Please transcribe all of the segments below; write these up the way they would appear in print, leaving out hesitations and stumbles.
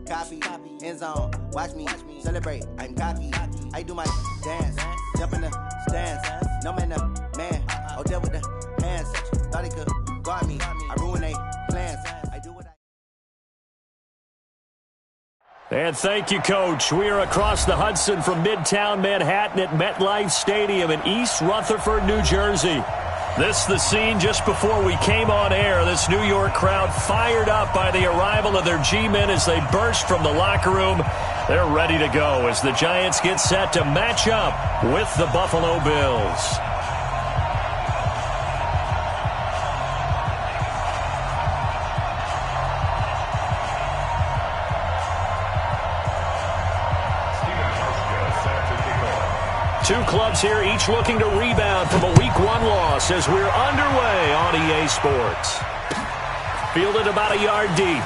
copy, end zone, watch me celebrate, I'm cocky, I do my dance, jump in the stands, no man up, man, oh deal with the hands, thought he could guard me, I ruin they plans, I do what I... And thank you, Coach. We are across the Hudson from Midtown Manhattan at MetLife Stadium in East Rutherford, New Jersey. This the scene just before we came on air. This New York crowd fired up by the arrival of their G-men as they burst from the locker room. They're ready to go as the Giants get set to match up with the Buffalo Bills. Two clubs here, each looking to rebound from a Week 1 loss as we're underway on EA Sports. Fielded about a yard deep.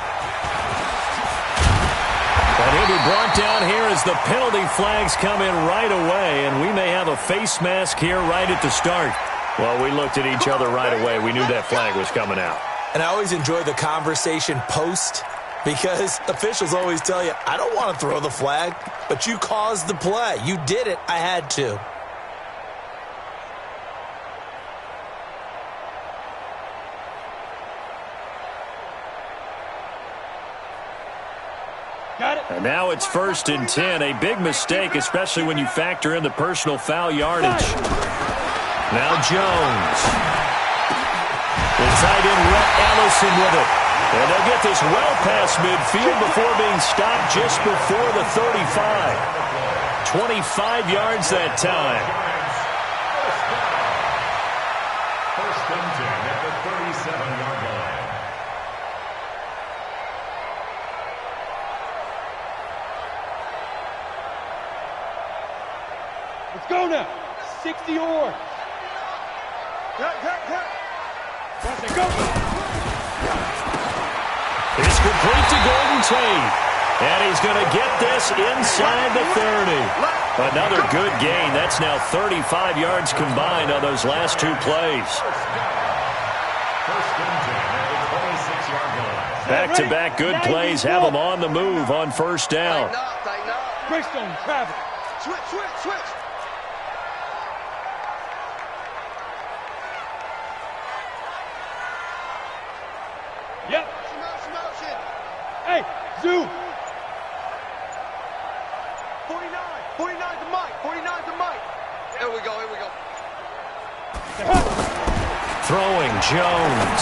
And he'll be brought down here as the penalty flags come in right away, and we may have a face mask here right at the start. Well, we looked at each other right away. We knew that flag was coming out. And I always enjoy the conversation post, because officials always tell you, I don't want to throw the flag, but you caused the play. You did it. I had to. Got it. And now it's 1st and 10. A big mistake, especially when you factor in the personal foul yardage. Now Jones. The tight end Rhett Ellison with it. And they'll get this well past midfield before being stopped just before the 35. 25 yards that time. First and 10 at the 37-yard line. Let's go now. 60 or. That's it, go. It's complete to Golden Tate. And he's going to get this inside the 30. Another good gain. That's now 35 yards combined on those last two plays. Back-to-back good plays have them on the move on first down. Greystone, travel. Switch. Yep. Hey, zoom. 49 to Mike. Here we go. Throwing Jones.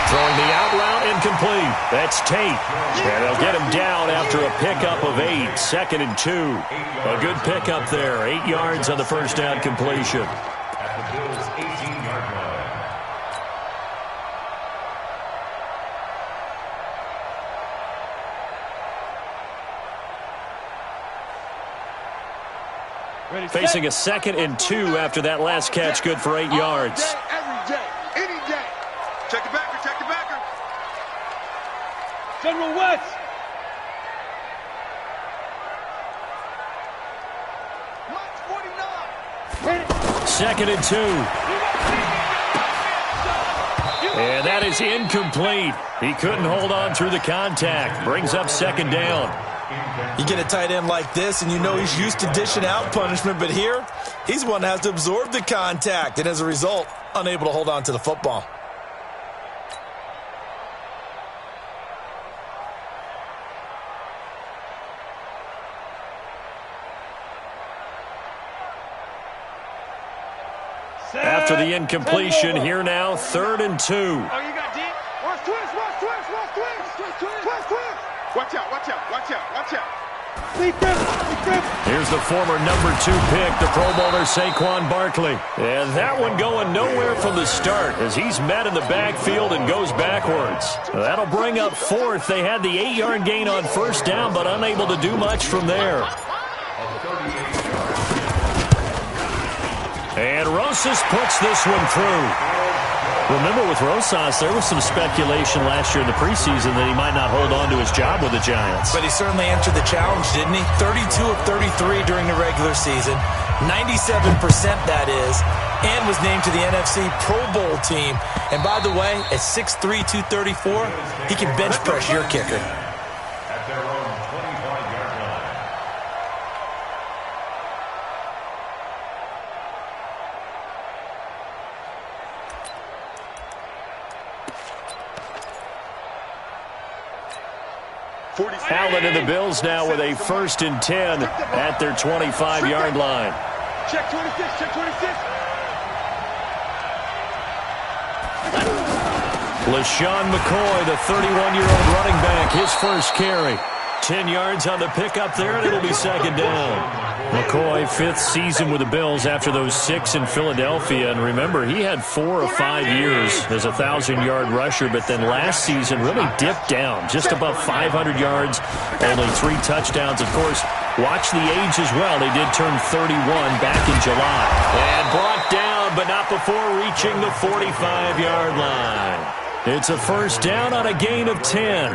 Throwing the out route incomplete. That's Tate. And they'll get him down after a pickup of 8. 2nd and 2. A good pickup there. 8 yards on the first down completion. At the Bills' 18-yard line. Facing a 2nd and 2 after that last catch, good for 8 yards. Every day, any day. Check the backer. General West. Mike's 49. 2nd and 2. And that is incomplete. He couldn't hold on through the contact. Brings up 2nd down. You get a tight end like this, and you know he's used to dishing out punishment, but here, he's one that has to absorb the contact, and as a result, unable to hold on to the football. After the incompletion, here now, 3rd and 2. Oh, you got deep? Watch twist. Watch out. Here's the former number 2 pick, the Pro Bowler Saquon Barkley. And that one going nowhere from the start as he's met in the backfield and goes backwards. That'll bring up 4th. They had the 8-yard gain on first down, but unable to do much from there. And Rosas puts this one through. Remember, with Rosas, there was some speculation last year in the preseason that he might not hold on to his job with the Giants. But he certainly answered the challenge, didn't he? 32 of 33 during the regular season, 97% that is, and was named to the NFC Pro Bowl team. And by the way, at 6'3", 234, he can bench press your kicker. Allen and the Bills now with a 1st and 10 at their 25-yard line. Check 26, check 26. LaShawn McCoy, the 31-year-old running back, his first carry. 10 yards on the pickup there, and it'll be 2nd down. McCoy, 5th season with the Bills after those 6 in Philadelphia. And remember, he had 4 or 5 years as a 1,000-yard rusher, but then last season really dipped down, just above 500 yards, only 3 touchdowns. Of course, watch the age as well. They did turn 31 back in July. And brought down, but not before reaching the 45-yard line. It's a 1st down on a gain of 10.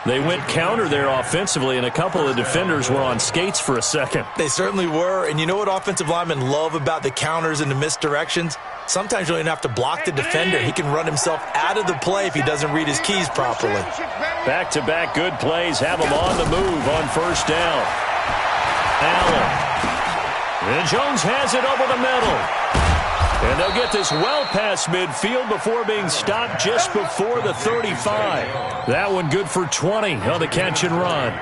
They went counter there offensively, and a couple of defenders were on skates for a second. They certainly were, and you know what offensive linemen love about the counters and the misdirections? Sometimes you don't even have to block the defender. He can run himself out of the play if he doesn't read his keys properly. Back-to-back good plays have him on the move on 1st down. Allen. And Jones has it over the middle. And they'll get this well past midfield before being stopped just before the 35. That one good for 20 on the catch and run.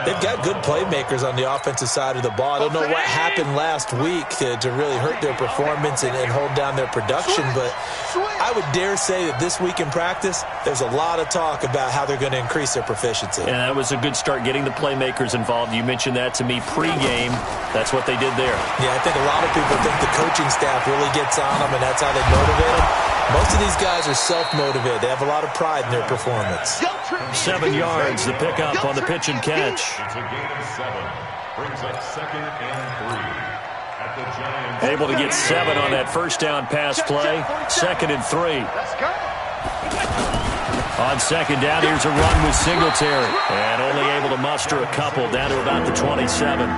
They've got good playmakers on the offensive side of the ball. I don't know what happened last week to really hurt their performance and hold down their production, but I would dare say that this week in practice, there's a lot of talk about how they're going to increase their proficiency. Yeah, that was a good start getting the playmakers involved. You mentioned that to me pregame. That's what they did there. Yeah, I think a lot of people think the coaching staff really gets on them, and that's how they motivate them. Most of these guys are self-motivated. They have a lot of pride in their performance. 7 yards, the pickup on the pitch and catch. It's a gain of 7. Brings up 2nd and 3. At the Giants. Able to get 7 on that 1st down pass play. 2nd and 3. On 2nd down, here's a run with Singletary. And only able to muster a couple down to about the 27.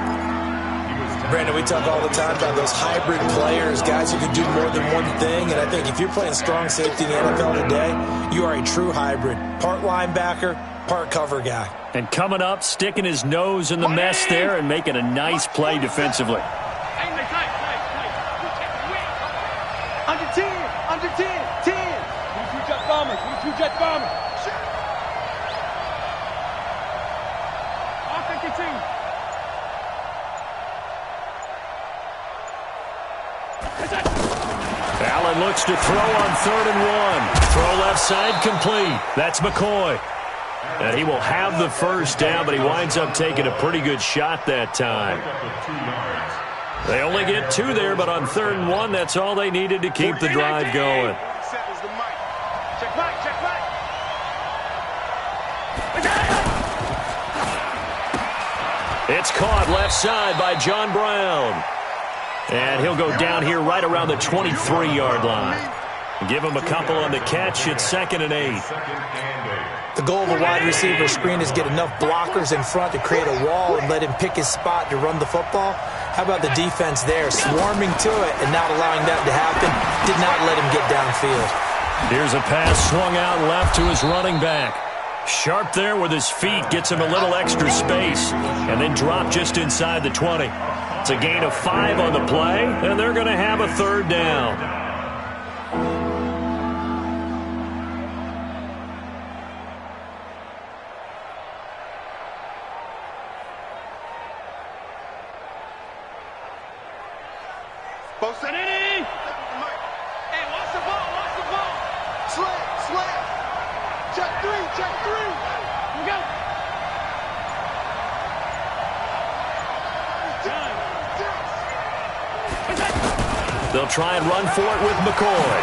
Brandon, we talk all the time about those hybrid players, guys who can do more than one thing. And I think if you're playing strong safety in the NFL today, you are a true hybrid. Part linebacker, part cover guy. And coming up, sticking his nose in the mess there and making a nice play defensively. Under 10, under 10, 10. We 2 jet bombers, we 2 jet bombers. Offensive team. Allen looks to throw on 3rd and 1. Throw left side complete. That's McCoy. And he will have the 1st down, but he winds up taking a pretty good shot that time. They only get 2 there, but on 3rd and 1, that's all they needed to keep the drive going. It's caught left side by John Brown. And he'll go down here right around the 23-yard line. Give him a couple on the catch. It's 2nd and 8. The goal of a wide receiver screen is get enough blockers in front to create a wall and let him pick his spot to run the football. How about the defense there, swarming to it and not allowing that to happen? Did not let him get downfield. Here's a pass swung out left to his running back. Sharp there with his feet, gets him a little extra space, and then drop just inside the 20. It's a gain of 5 on the play, and they're going to have a 3rd down. Hey, watch the ball, watch the ball. Slam. Check 3. Here we go. They'll try and run for it with McCoy.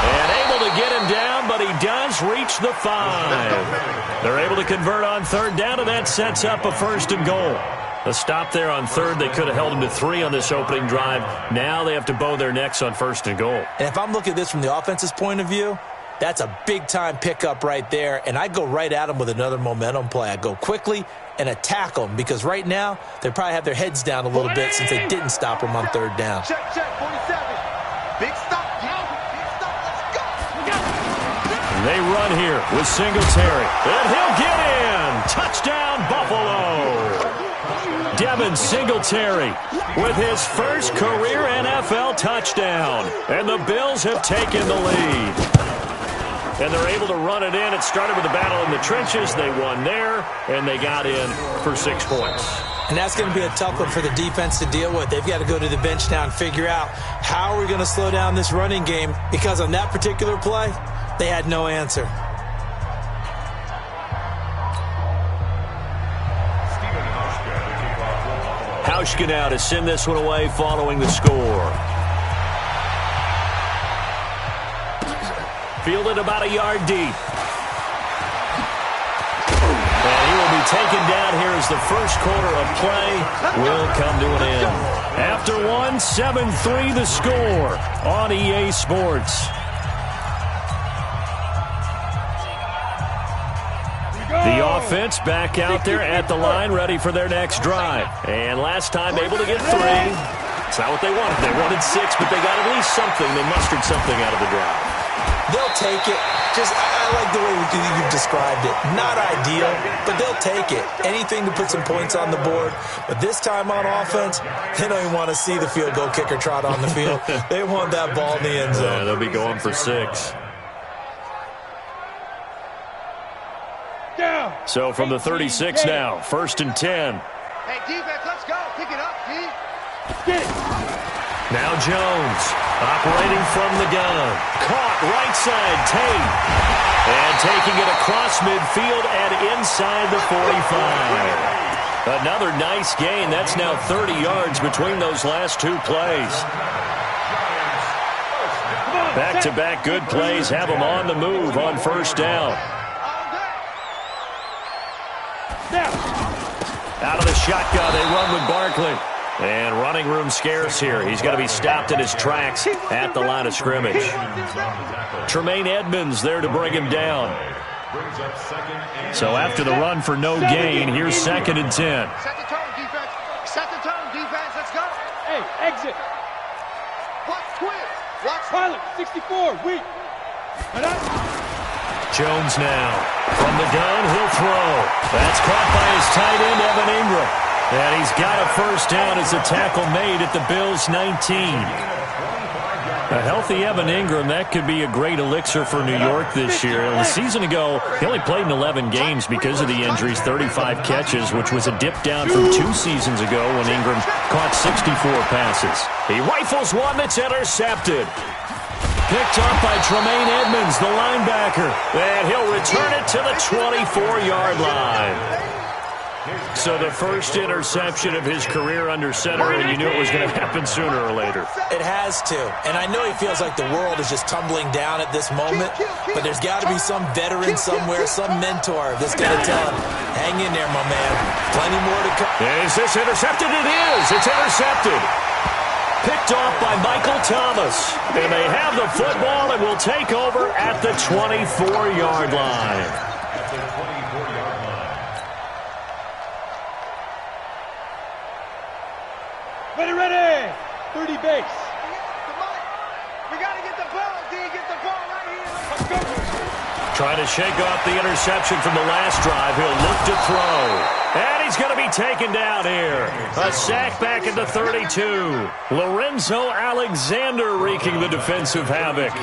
And able to get him down, but he does reach the 5. They're able to convert on 3rd down, and that sets up a 1st and goal. A stop there on 3rd. They could have held him to 3 on this opening drive. Now they have to bow their necks on 1st and goal. And if I'm looking at this from the offense's point of view, that's a big-time pickup right there, and I go right at them with another momentum play. I go quickly and attack them because right now they probably have their heads down a little bit since they didn't stop them on 3rd down. Check, 47. Big stop. Let's go. They run here with Singletary. And he'll get in. Touchdown, Buffalo. Devin Singletary with his first career NFL touchdown. And the Bills have taken the lead. and they're able to run it in. It started with a battle in the trenches. They won there, and they got in for 6 points. And that's going to be a tough one for the defense to deal with. They've got to go to the bench now and figure out how are we going to slow down this running game, because on that particular play, they had no answer. Hauschka now to send this one away following the score. Fielded about a yard deep. And he will be taken down here as the first quarter of play will come to an end. After one, 7-3 the score on EA Sports. The offense back out there at the line, ready for their next drive. And last time able to get 3. It's not what they wanted. They wanted 6, but they got at least something. They mustered something out of the drive. They'll take it. I like the way you've described it. Not ideal, but they'll take it. Anything to put some points on the board. But this time on offense, they don't even want to see the field goal kicker trot on the field. They want that ball in the end zone. Yeah, they'll be going for 6. Down. So from the 36 now, 1st and 10. Hey, defense, let's go. Pick it up, D. Get it. Now Jones, operating from the gun. Caught right side, Tate. And taking it across midfield and inside the 45. Another nice gain. That's now 30 yards between those last 2 plays. Back-to-back good plays have them on the move on 1st down. Out of the shotgun, they run with Barkley. And running room scarce here. He's going to be stopped in his tracks at the line of scrimmage. Tremaine Edmonds there to bring him down. So after the run for no gain, here's 2nd and 10. Set the tone, defense. Set the tone, defense. Let's go. Hey, exit. Watch quick. Watch pilot. 64. Weak. Jones now. From the gun, he'll throw. That's caught by his tight end, Evan Ingram. And he's got a 1st down as a tackle made at the Bills' 19. A healthy Evan Ingram, that could be a great elixir for New York this year. A season ago, he only played in 11 games because of the injuries, 35 catches, which was a dip down from 2 seasons ago when Ingram caught 64 passes. He rifles one that's intercepted. Picked up by Tremaine Edmonds, the linebacker. And he'll return it to the 24-yard line. So the first interception of his career under center, and you knew it was going to happen sooner or later. It has to. And I know he feels like the world is just tumbling down at this moment, but there's got to be some veteran somewhere, some mentor that's going to tell him, hang in there, my man. Plenty more to come. Is this intercepted? It is. It's intercepted. Picked off by Michael Thomas. And they have the football and will take over at the 24-yard line. Ready. 30 base. We got to get the ball, D. Get the ball right here. Let's go. Trying to shake off the interception from the last drive. He'll look to throw. And he's going to be taken down here. A sack back at the 32. Lorenzo Alexander wreaking the defensive havoc.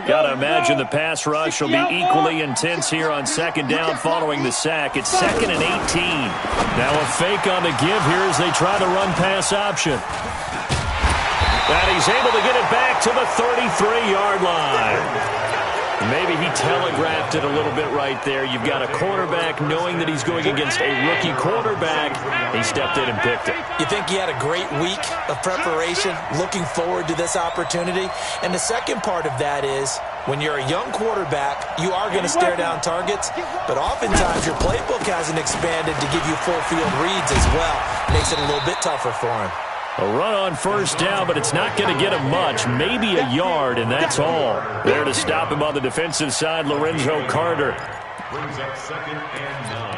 Got to imagine the pass rush will be equally intense here on 2nd down following the sack. It's 2nd and 18. Now a fake on the give here as they try the run-pass option. And he's able to get it back to the 33-yard line. Maybe he telegraphed it a little bit right there. You've got a quarterback knowing that he's going against a rookie quarterback. He stepped in and picked it. You think he had a great week of preparation, looking forward to this opportunity? And the second part of that is, when you're a young quarterback, you are going to stare down targets, but oftentimes your playbook hasn't expanded to give you full field reads as well. Makes it a little bit tougher for him. A run on 1st down, but it's not going to get him much. Maybe a yard, and that's all. There to stop him on the defensive side, Lorenzo Carter. Brings up 2nd and 9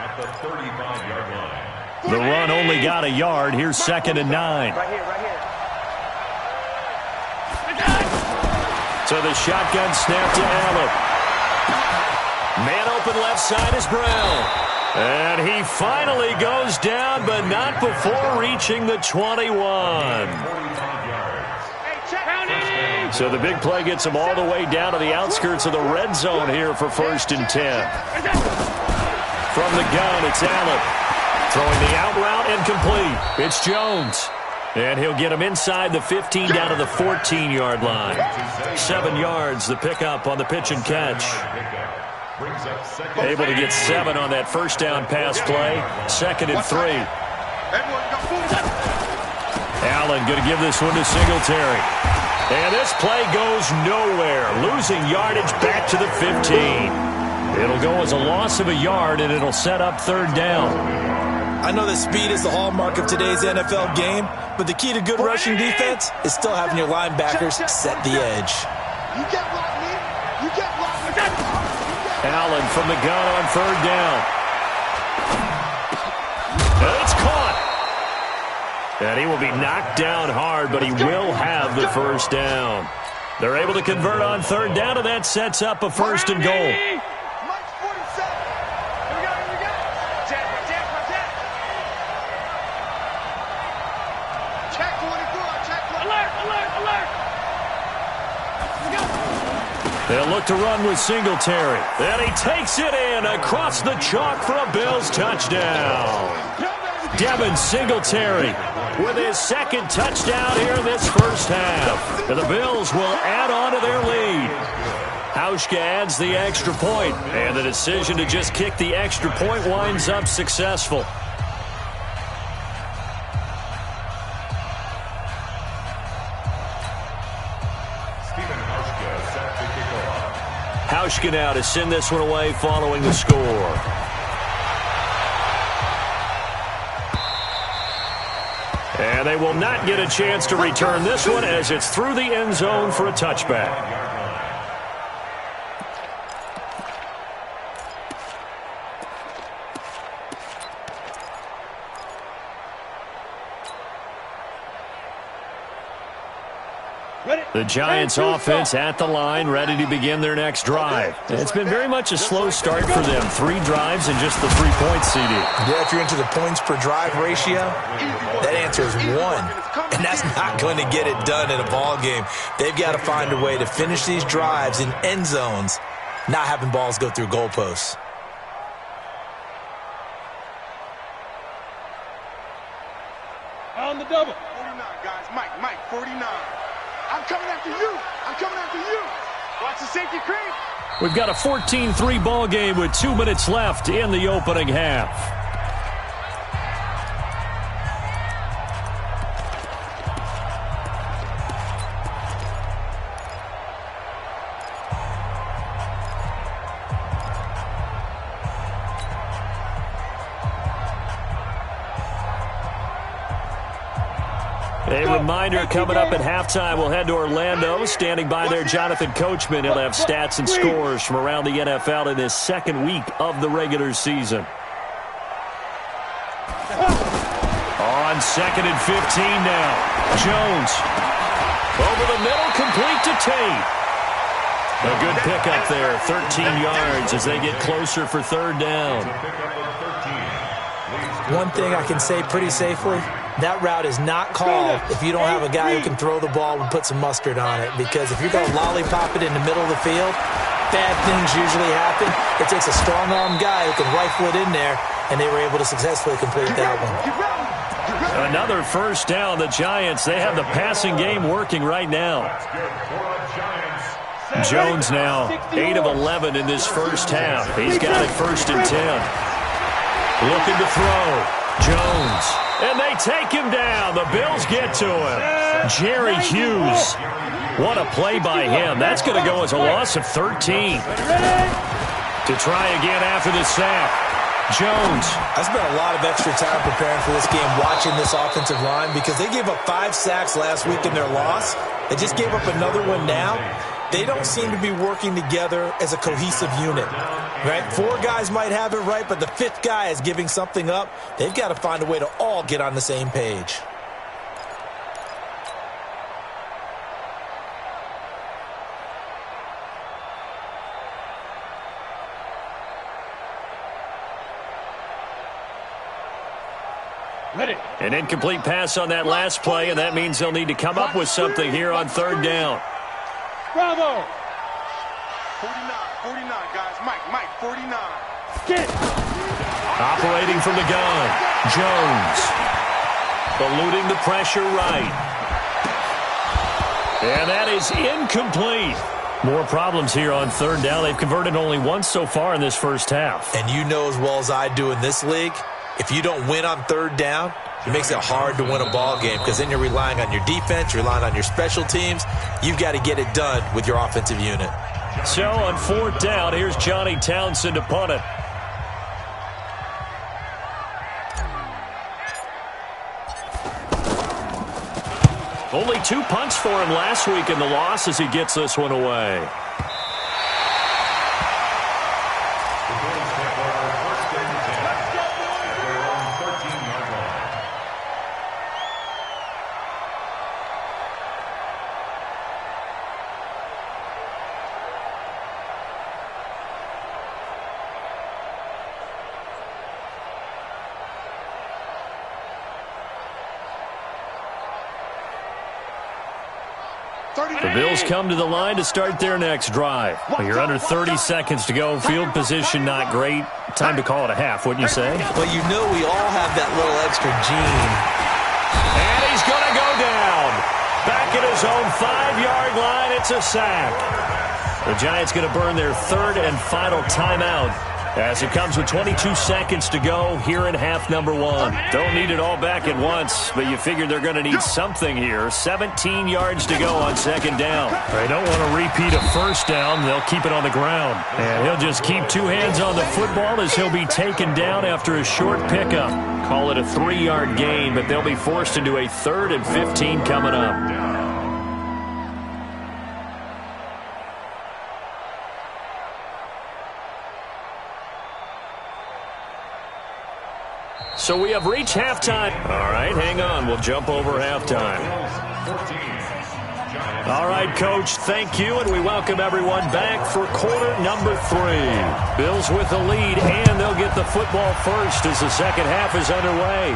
at the 35-yard line. The run only got a yard. Here's 2nd and 9. Right here. So the shotgun snap to Allen. Man open left side is Brown. And he finally goes down, but not before reaching the 21. Hey, check. So the big play gets them all the way down to the outskirts of the red zone here for 1st and 10. From the gun, it's Allen. Throwing the out route incomplete. It's Jones. And he'll get him inside the 15 down to the 14-yard line. 7 yards, the pickup on the pitch and catch. Able to get 7 on that first down pass play. 2nd and 3. Allen going to give this one to Singletary. And this play goes nowhere. Losing yardage back to the 15. It'll go as a loss of a yard, and it'll set up 3rd down. I know that speed is the hallmark of today's NFL game, but the key to good rushing defense is still having your linebackers set the edge. You get blocked, man. You get blocked. Allen from the gun on 3rd down. And it's caught. And he will be knocked down hard, but he will have the 1st down. They're able to convert on 3rd down, and that sets up a 1st and goal. They'll look to run with Singletary. And he takes it in across the chalk for a Bills touchdown. Devin Singletary with his 2nd touchdown here in this first half. And the Bills will add on to their lead. Hauschka adds the extra point, and the decision to just kick the extra point winds up successful. Hauschka now to send this one away following the score. And they will not get a chance to return this one as it's through the end zone for a touchback. The Giants offense at the line, ready to begin their next drive. It's been very much a slow start for them. 3 drives and just the 3 points, CD. Yeah, if you're into the points per drive ratio, that answer is 1. And that's not going to get it done in a ball game. They've got to find a way to finish these drives in end zones, not having balls go through goalposts. On the double. 49, guys. Mike, 49. I'm coming after you. I'm coming after you. Watch the safety creep. We've got a 14-3 ball game with 2 minutes left in the opening half. A reminder coming up at halftime, we'll head to Orlando. Standing by there, Jonathan Coachman. He'll have stats and scores from around the NFL in this 2nd week of the regular season. On 2nd and 15 now. Jones. Over the middle, complete to Tate. A good pickup there, 13 yards as they get closer for 3rd down. One thing I can say pretty safely, that route is not called if you don't have a guy who can throw the ball and put some mustard on it. Because if you're going to lollipop it in the middle of the field, bad things usually happen. It takes a strong-arm guy who can rifle it in there, and they were able to successfully complete that one. Another 1st down. The Giants, they have the passing game working right now. Jones now 8 of 11 in this first half. He's got it 1st and 10. Looking to throw. Jones. And they take him down. The Bills get to him. Jerry Hughes. What a play by him. That's going to go as a loss of 13. To try again after the sack. Jones. I spent a lot of extra time preparing for this game, watching this offensive line, because they gave up 5 sacks last week in their loss. They just gave up another one now. They don't seem to be working together as a cohesive unit, right? 4 guys might have it right, but the 5th guy is giving something up. They've got to find a way to all get on the same page. Ready. An incomplete pass on that last play, and that means they'll need to come up with something here on 3rd down. Bravo. 49, guys. Mike, 49. Get. Operating from the gun, Jones. Eluding the pressure right. And that is incomplete. More problems here on third down. They've converted only once so far in this first half. And you know as well as I do in this league, if you don't win on third down, it makes it hard to win a ball game because then you're relying on your defense, you're relying on your special teams. You've got to get it done with your offensive unit. So on fourth down, here's Johnny Townsend to punt it. Only 2 punts for him last week in the loss as he gets this one away. The Bills come to the line to start their next drive. You're under 30 seconds to go. Field position not great. Time to call it a half, wouldn't you say? Well, you know we all have that little extra gene. And he's going to go down. Back at his own 5-yard line, it's a sack. The Giants going to burn their third and final timeout as it comes with 22 seconds to go here in half number 1. Don't need it all back at once, but you figure they're going to need something here. 17 yards to go on second down. They don't want to repeat a first down. They'll keep it on the ground. And he'll just keep 2 hands on the football as he'll be taken down after a short pickup. Call it a 3-yard gain, but they'll be forced into a 3rd and 15 coming up. So we have reached halftime. All right, hang on. We'll jump over halftime. All right, Coach, thank you, and we welcome everyone back for quarter number 3. Bills with the lead, and they'll get the football first as the second half is underway.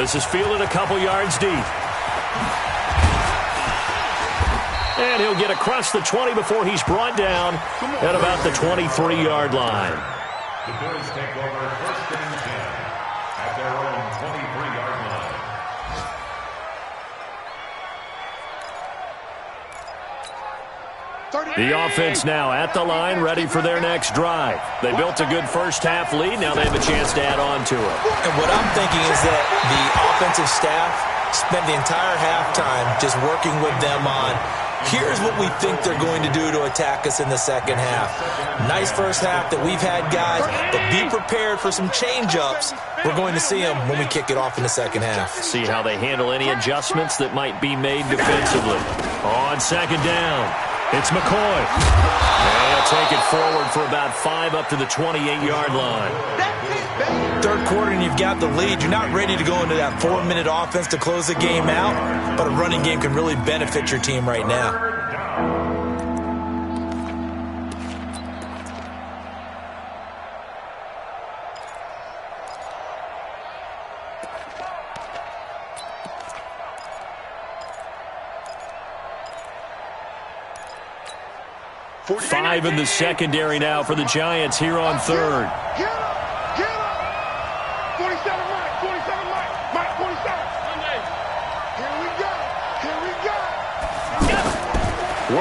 This is fielded a couple yards deep. And he'll get across the 20 before he's brought down at about the 23-yard line. The Bills take over first and 10 at their own 23-yard line. The offense now at the line, ready for their next drive. They built a good first-half lead. Now they have a chance to add on to it. And what I'm thinking is that the offensive staff spent the entire halftime just working with them on, here's what we think they're going to do to attack us in the second half. Nice first half that we've had, guys, but be prepared for some change-ups. We're going to see them when we kick it off in the second half. See how they handle any adjustments that might be made defensively. On second down, it's McCoy. And he'll take it forward for about 5 up to the 28-yard line. Third quarter and you've got the lead. You're not ready to go into that 4-minute offense to close the game out, but a running game can really benefit your team right now. 5 in the secondary now for the Giants here on third. Get up! Get up! 47 Mike, 47 Mike, 47. Here we go. Here we go.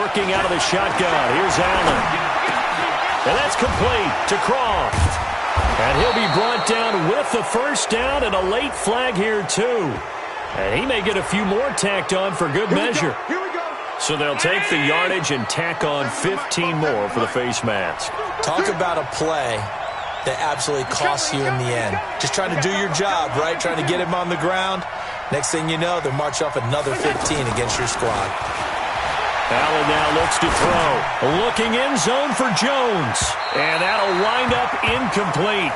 Working out of the shotgun. Here's Allen. And that's complete to Croft. And he'll be brought down with the first down and a late flag here too. And he may get a few more tacked on for good measure. Here we go. So they'll take the yardage and tack on 15 more for the face mask. Talk about a play that absolutely costs you in the end. Just trying to do your job, right? Trying to get him on the ground. Next thing you know, they'll march off another 15 against your squad. Allen now looks to throw. Looking in zone for Jones. And that'll wind up incomplete.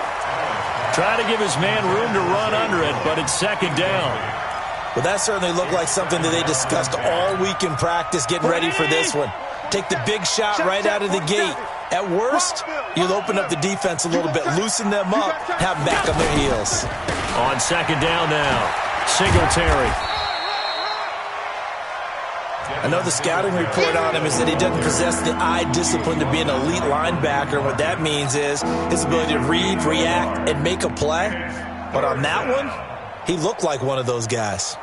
Try to give his man room to run under it, but it's second down. Well, that certainly looked like something that they discussed all week in practice, getting ready for this one. Take the big shot right out of the gate. At worst, you'll open up the defense a little bit, loosen them up, have them back on their heels. On second down now, Singletary. I know the scouting report on him is that he doesn't possess the eye discipline to be an elite linebacker. What that means is his ability to read, react, and make a play. But on that one, he looked like one of those guys.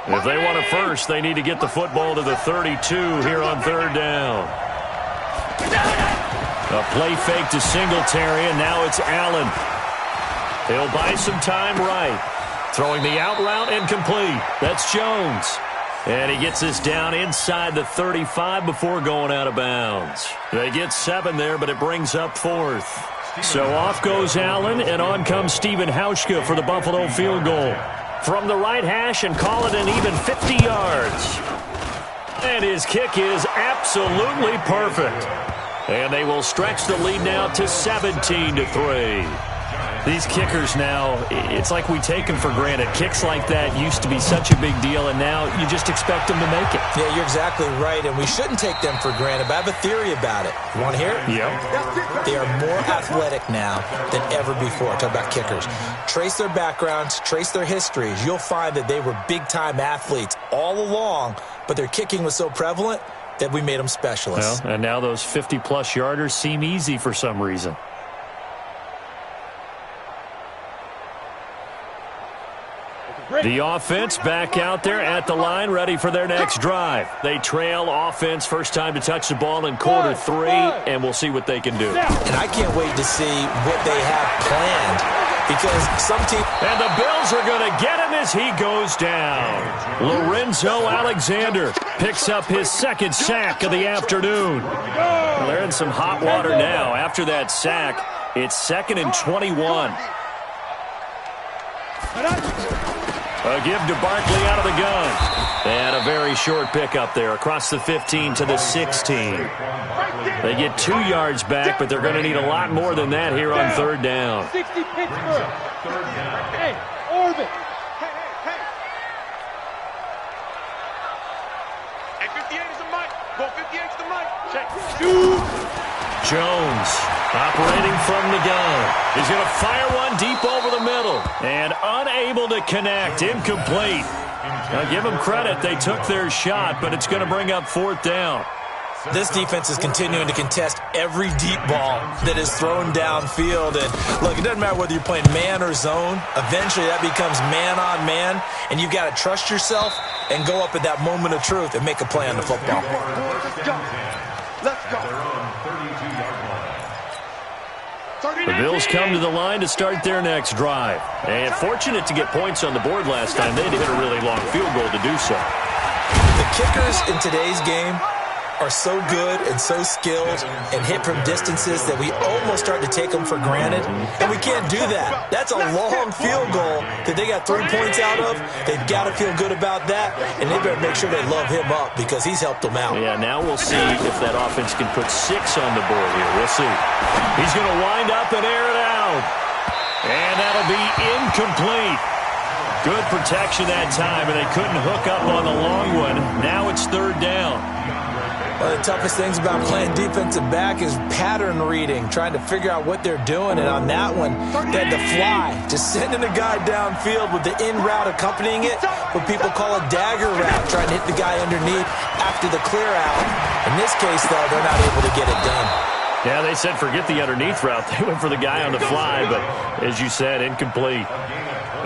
If they want a first, they need to get the football to the 32 here on third down. A play fake to Singletary, and now it's Allen. He'll buy some time right. Throwing the out route incomplete. That's Jones. And he gets this down inside the 35 before going out of bounds. They get 7 there, but it brings up 4th. So off goes Allen, and on comes Stephen Hauschka for the Buffalo field goal. From the right hash and call it an even 50 yards. And his kick is absolutely perfect. And they will stretch the lead now to 17-3. These kickers now, it's like we take them for granted. Kicks like that used to be such a big deal, and now you just expect them to make it. Yeah, you're exactly right, and we shouldn't take them for granted, but I have a theory about it. You want to hear it? Yep. They are more athletic now than ever before. Talk about kickers. Trace their backgrounds, trace their histories. You'll find that they were big-time athletes all along, but their kicking was so prevalent that we made them specialists. Well, and now those 50-plus yarders seem easy for some reason. The offense back out there at the line, ready for their next drive. They trail offense, first time to touch the ball in quarter 3, and we'll see what they can do. And I can't wait to see what they have planned, because some team... And the Bills are going to get him as he goes down. Lorenzo Alexander picks up his 2nd sack of the afternoon. Well, they're in some hot water now. After that sack, it's 2nd and 21. A give to Barkley out of the gun. And a very short pickup there across the 15 to the 16. They get 2 yards back, but they're going to need a lot more than that here on third down. 60 Pittsburgh. Hey, Orbit. Hey, 58 is the mic. Go 58 is the mic. Check. Jones operating from the gun. He's going to fire one deep over the middle. And unable to connect. Incomplete. Now give them credit. They took their shot, but it's going to bring up 4th down. This defense is continuing to contest every deep ball that is thrown downfield. And look, it doesn't matter whether you're playing man or zone. Eventually that becomes man on man. And you've got to trust yourself and go up at that moment of truth and make a play on the football. Let's go. Let's go. The Bills come to the line to start their next drive. And fortunate to get points on the board last time. They had to hit a really long field goal to do so. The kickers in today's game are so good and so skilled and hit from distances that we almost start to take them for granted. And we can't do that. That's a long field goal that they got 3 points out of. They've got to feel good about that, and they better make sure they love him up because he's helped them out. Yeah, now we'll see if that offense can put 6 on the board here. We'll see. He's going to wind up and air it out. And that'll be incomplete. Good protection that time, and they couldn't hook up on the long one. Now it's third down. One of the toughest things about playing defensive back is pattern reading, trying to figure out what they're doing. And on that one, they had to fly, just sending a guy downfield with the in route accompanying it, what people call a dagger route, trying to hit the guy underneath after the clear out. In this case, though, they're not able to get it done. Yeah, they said forget the underneath route. They went for the guy on the fly, but as you said, incomplete.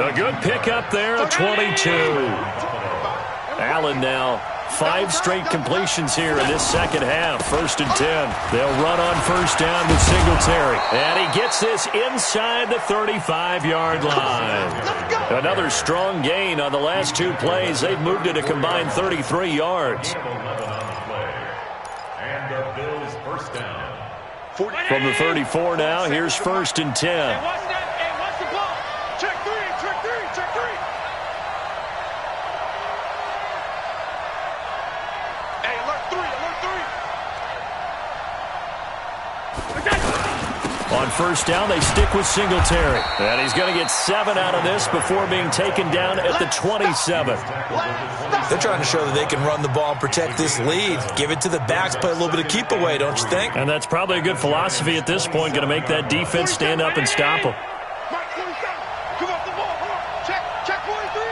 A good pickup there, a 22. Allen now 5 straight completions here in this second half. 1st and 10. They'll run on first down with Singletary. And he gets this inside the 35-yard line. Another strong gain on the last 2 plays. They've moved it a combined 33 yards. And the Bills first down. From the 34 now, here's 1st and 10. Hey, watch that. Hey, watch the ball. Check 3, check 3, check 3. Hey, alert 3, alert 3. On first down. They stick with Singletary. And he's going to get 7 out of this before being taken down at the 27. They're trying to show that they can run the ball and protect this lead. Give it to the backs, play a little bit of keep away, don't you think? And that's probably a good philosophy at this point, going to make that defense stand up and stop them. Come off the ball. Check 43.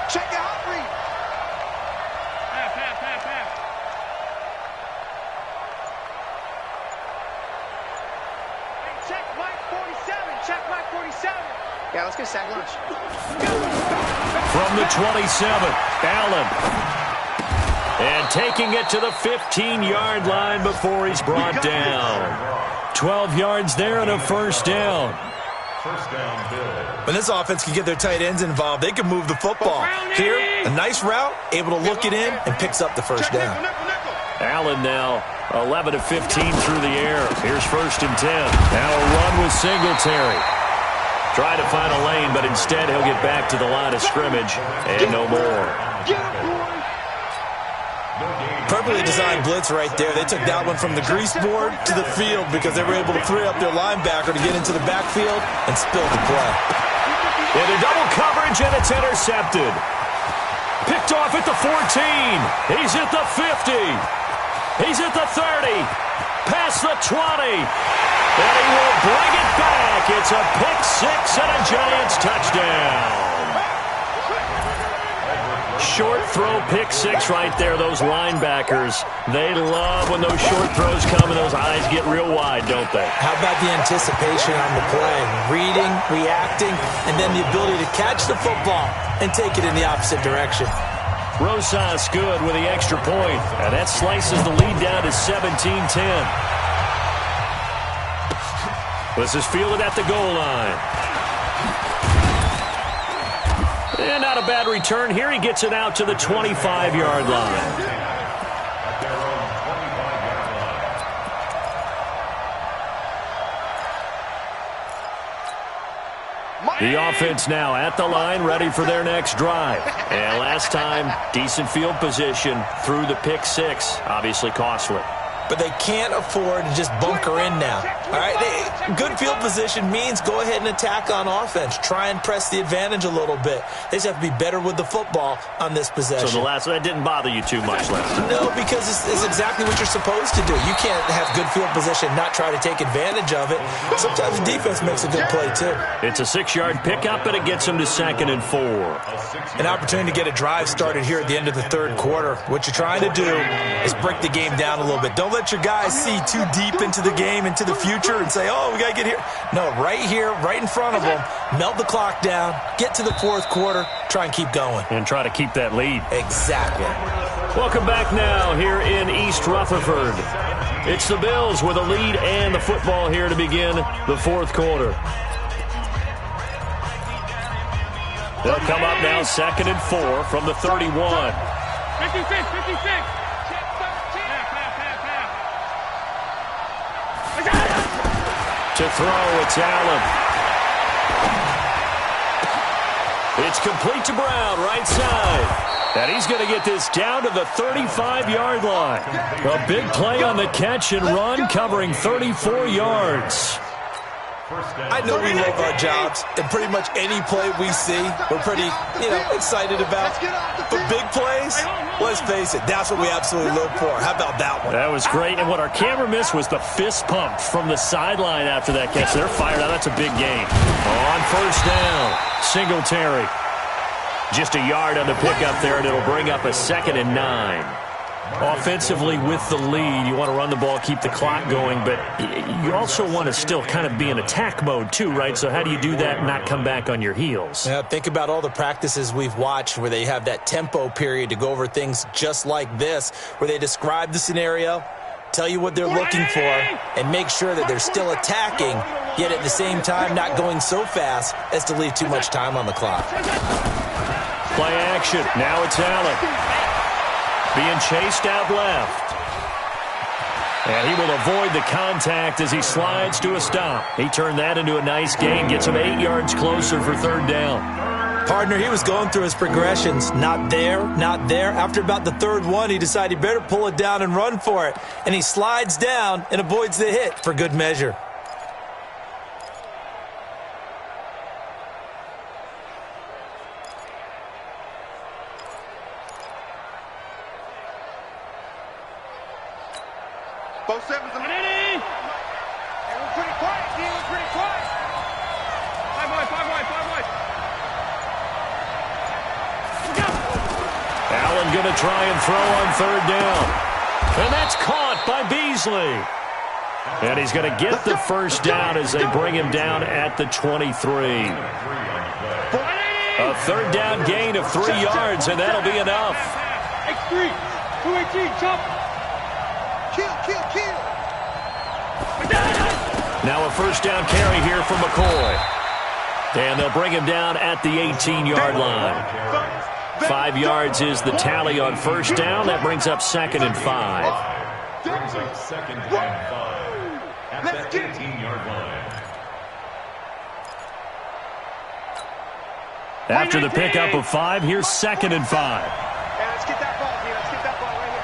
Check the hot read. Pass. Check Mike 47. Check Mike 47. Yeah, let's get sack lunch. From the 27, Allen. And taking it to the 15-yard line before he's brought down. 12 yards there and a first down. First down, Bill. When this offense can get their tight ends involved, they can move the football. Here, a nice route, able to look it in, and picks up the first down. Allen now 11 of 15 through the air. Here's first and 10. Now a run with Singletary. Try to find a lane, but instead he'll get back to the line of scrimmage and no more. Perfectly designed blitz right there. They took that one from the grease board to the field because they were able to free up their linebacker to get into the backfield and spill the play. Into double coverage, and it's intercepted. Picked off at the 14. He's at the 50. He's at the 30. Past the 20. And he will bring it back. It's a pick six and a Giants touchdown. Short throw, pick six right there. Those linebackers, they love when those short throws come and those eyes get real wide, don't they? How about the anticipation on the play? Reading, reacting, and then the ability to catch the football and take it in the opposite direction. Rosas good with the extra point, and that slices the lead down to 17-10. This is fielded at the goal line. And not a bad return here. He gets it out to the 25-yard line. The offense now at the line, ready for their next drive. And last time, decent field position through the pick six. Obviously costly. But they can't afford to just bunker in now. All right, good field position means go ahead and attack on offense. Try and press the advantage a little bit. They just have to be better with the football on this possession. So that didn't bother you too much last time? No, because it's exactly what you're supposed to do. You can't have good field position and not try to take advantage of it. Sometimes the defense makes a good play, too. It's a 6-yard pickup, and it gets them to 2nd and 4. An opportunity to get a drive started here at the end of the third quarter. What you're trying to do is break the game down a little bit. Don't let your guys see too deep into the game, into the future, and say, oh, we got to get here. No, right here, right in front of them, melt the clock down, get to the fourth quarter, try and keep going. And try to keep that lead. Exactly. Welcome back now here in East Rutherford. It's the Bills with a lead and the football here to begin the fourth quarter. They'll come up now 2nd and 4 from the 31. 56. To throw, it's Allen. It's complete to Brown, right side. And he's going to get this down to the 35-yard line. A big play on the catch and run, covering 34 yards. I know we love our jobs, and pretty much any play we see, we're pretty, excited about. But big plays, let's face it, that's what we absolutely look for. How about that one? That was great, and what our camera missed was the fist pump from the sideline after that catch. They're fired out. That's a big game. On first down, Singletary. Just a yard on the pickup there, and it'll bring up a 2nd and 9. Offensively with the lead, you want to run the ball, keep the clock going, but you also want to still kind of be in attack mode too, right? So how do you do that and not come back on your heels? Yeah, think about all the practices we've watched where they have that tempo period to go over things just like this, where they describe the scenario, tell you what they're looking for, and make sure that they're still attacking, yet at the same time not going so fast as to leave too much time on the clock. Play action. Now it's Allen. Being chased out left. And he will avoid the contact as he slides to a stop. He turned that into a nice gain. Gets him 8 yards closer for 3rd down. Partner, he was going through his progressions. Not there, not there. After about the third one, he decided he better pull it down and run for it. And he slides down and avoids the hit for good measure. Both sevens a minute. It was pretty quiet. He was pretty quiet. 5 wide, 5 wide, 5 wide. Allen going to try and throw on third down. And that's caught by Beasley. And he's going to get the first down as they bring him down at the 23. A third down gain of 3 yards, and that'll be enough. X3, 218, chop. Kill. Now a first down carry here from McCoy. And they'll bring him down at the 18-yard line. 5 yards is the tally on first down. That brings up 2nd and 5. Brings up 2nd and 5 at that 18-yard line. After the pickup of 5, here's 2nd and 5. Let's get that ball, Let's get that ball right here.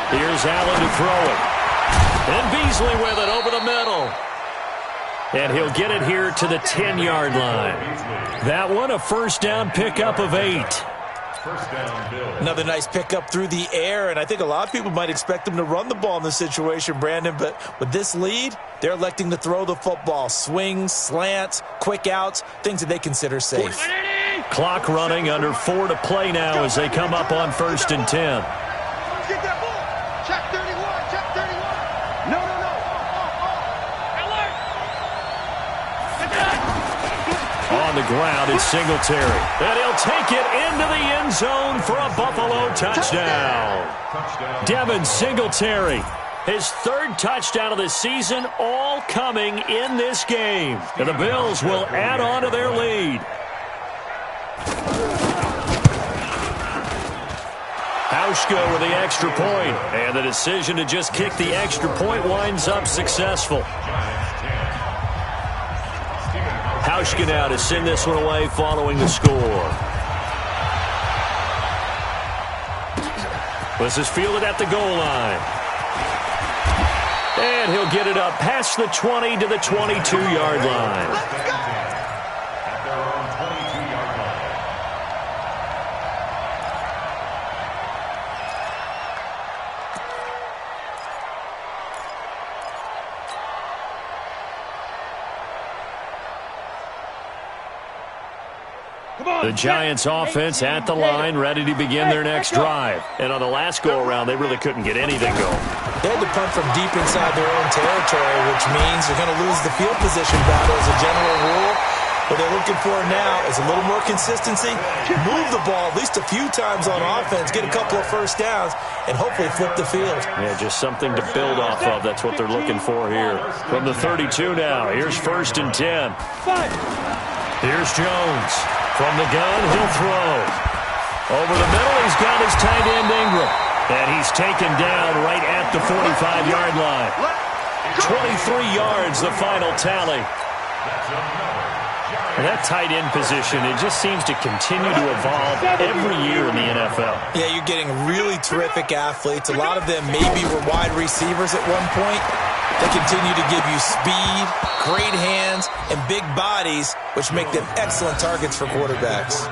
Here's Allen to throw it. And Beasley with it over the middle. And he'll get it here to the 10-yard line. That one, a first down pickup of 8. First down, Bill. Another nice pickup through the air, and I think a lot of people might expect them to run the ball in this situation, Brandon, but with this lead, they're electing to throw the football. Swings, slants, quick outs, things that they consider safe. Clock running, under 4 to play now as they come up on 1st and 10. Let's get that ball. Check 31, check 31. No. On the ground, it's Singletary. And he'll take it into the end zone for a Buffalo touchdown. Devin Singletary, his 3rd touchdown of the season, all coming in this game. And the Bills will add on to their lead. Hauschka with the extra point. And the decision to just kick the extra point winds up successful. Hauschka now to send this one away following the score. This is fielded at the goal line. And he'll get it up past the 20 to the 22-yard line. At their own 22-yard line. The Giants offense at the line, ready to begin their next drive. And on the last go-around, they really couldn't get anything going. They had to punt from deep inside their own territory, which means they're going to lose the field position battle as a general rule. What they're looking for now is a little more consistency, move the ball at least a few times on offense, get a couple of first downs, and hopefully flip the field. Yeah, just something to build off of. That's what they're looking for here. From the 32 now, here's 1st and 10. Here's Jones. From the gun, he'll throw. Over the middle, he's got his tight end Ingram. And he's taken down right at the 45-yard line. 23 yards, the final tally. And that tight end position, it just seems to continue to evolve every year in the NFL. Yeah, you're getting really terrific athletes. A lot of them maybe were wide receivers at one point. They continue to give you speed, great hands, and big bodies, which make them excellent targets for quarterbacks.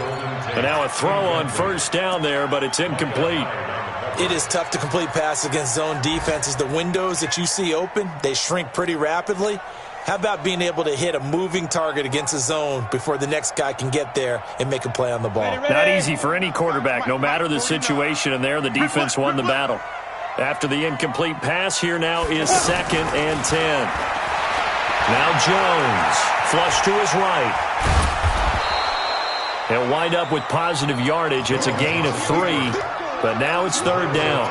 And now a throw on first down there, but it's incomplete. It is tough to complete passes against zone defenses. The windows that you see open, they shrink pretty rapidly. How about being able to hit a moving target against a zone before the next guy can get there and make a play on the ball? Not easy for any quarterback, no matter the situation, and there the defense won the battle. After the incomplete pass, here now is 2nd and 10. Now Jones, flush to his right. He'll wind up with positive yardage. It's a gain of 3, but now it's 3rd down.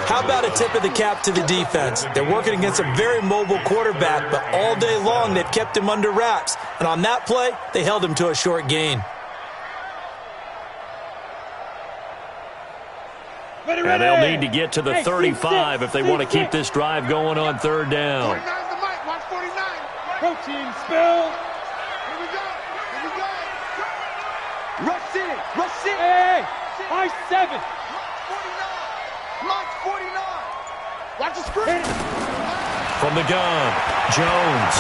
How about a tip of the cap to the defense? They're working against a very mobile quarterback, but all day long they've kept him under wraps. And on that play, they held him to a short gain. And they'll need to get to the 35 if they want to keep this drive going on 3rd down. 49's the mic, watch 49. Protein spill. Here we go. Rush it. Hey, I 7. Mike 49. Watch the screen. From the gun, Jones.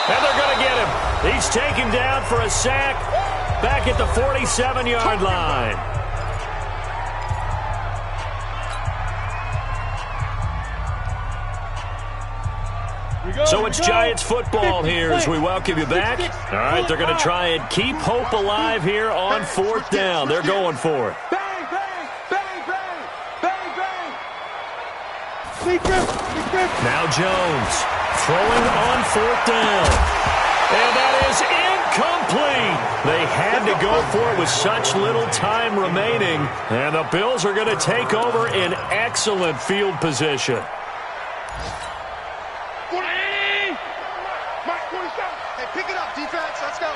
And they're going to get him. He's taken down for a sack back at the 47-yard line. So it's Giants football here as we welcome you back. All right, they're going to try and keep hope alive here on 4th down. They're going for it. Bang, bang, bang, bang, bang, bang. Now Jones throwing on 4th down. And that is incomplete. They had to go for it with such little time remaining. And the Bills are going to take over in excellent field position. Pick it up, defense. Let's go.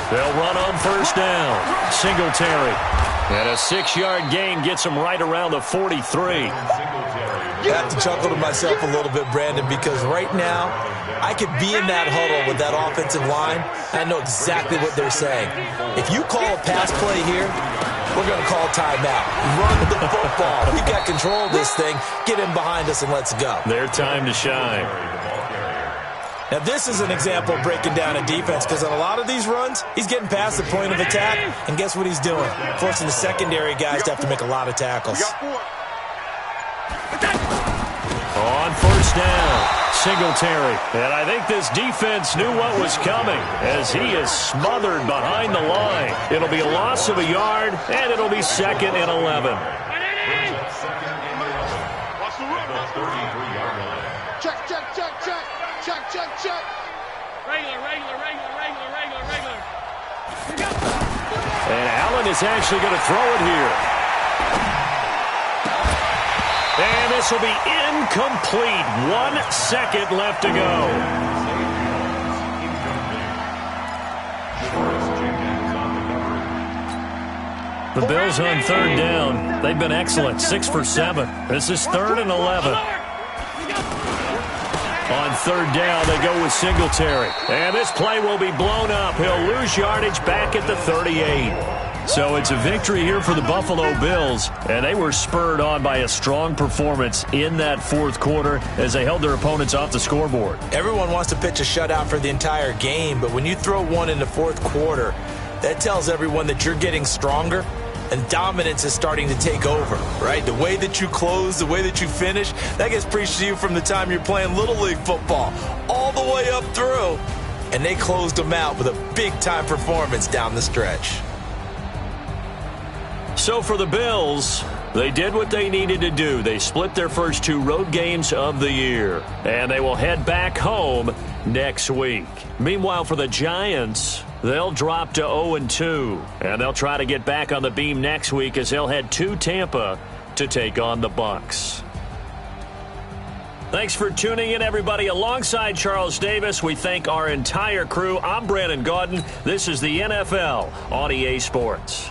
They'll run on 1st down. Singletary. And a 6-yard gain gets him right around the 43. I have to chuckle to myself a little bit, Brandon, because right now I could be in that huddle with that offensive line. I know exactly what they're saying. If you call a pass play here, we're going to call timeout. Run the football. We got control of this thing. Get in behind us and let's go. Their time to shine. Now, this is an example of breaking down a defense because on a lot of these runs, he's getting past the point of attack, and guess what he's doing? Forcing the secondary guys to have to make a lot of tackles. On 1st down, Singletary. And I think this defense knew what was coming as he is smothered behind the line. It'll be a loss of a yard, and it'll be 2nd and 11. Check, check, check, check. Check, check, check. Regular. And Allen is actually going to throw it here. And this will be incomplete. 1 second left to go. The Bills on 3rd down. They've been excellent. 6 for 7. This is 3rd and 11. On 3rd down, they go with Singletary. And this play will be blown up. He'll lose yardage back at the 38. So it's a victory here for the Buffalo Bills. And they were spurred on by a strong performance in that 4th quarter as they held their opponents off the scoreboard. Everyone wants to pitch a shutout for the entire game, but when you throw one in the 4th quarter, that tells everyone that you're getting stronger and dominance is starting to take over, right? The way that you close, the way that you finish, that gets preached to you from the time you're playing Little League football all the way up through. And they closed them out with a big-time performance down the stretch. So for the Bills, they did what they needed to do. They split their first 2 road games of the year, and they will head back home next week. Meanwhile, for the Giants, they'll drop to 0-2, and they'll try to get back on the beam next week as they'll head to Tampa to take on the Bucs. Thanks for tuning in, everybody. Alongside Charles Davis, we thank our entire crew. I'm Brandon Gaudin. This is the NFL on EA Sports.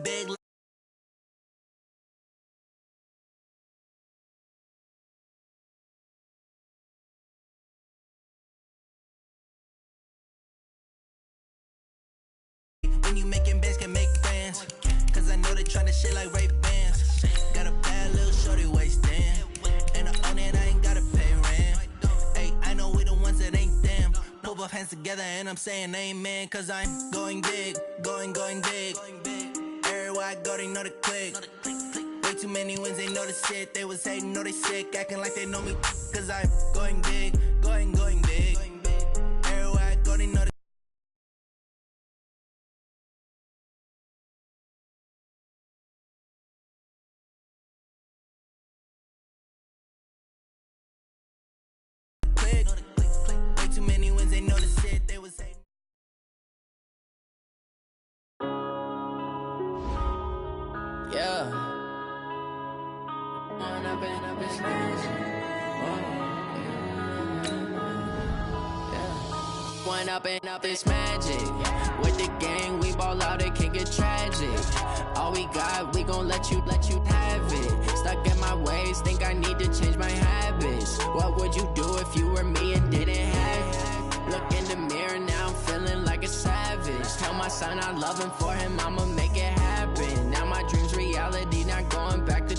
Big when you making bands can make fans, cause I know they tryna shit like Ray Bans. Got a bad little shorty wasting, and I own it, I ain't gotta pay rent. Hey, I know we the ones that ain't them. Put both hands together and I'm saying amen, cause I'm going big, going big. Everywhere I go, they know the click. Way too many wins, they know the shit. They was hating, know they sick, acting like they know me, cause I'm going big, going big. Everywhere I go, they know the One up and up, it's magic. With the gang, we ball out, it can get tragic. All we got, we gon' let you have it. Stuck in my ways, think I need to change my habits. What would you do if you were me and didn't have it? Look in the mirror, now I'm feeling like a savage. Tell my son I love him, for him I'ma make it happen. Now my dream's reality, not going back to.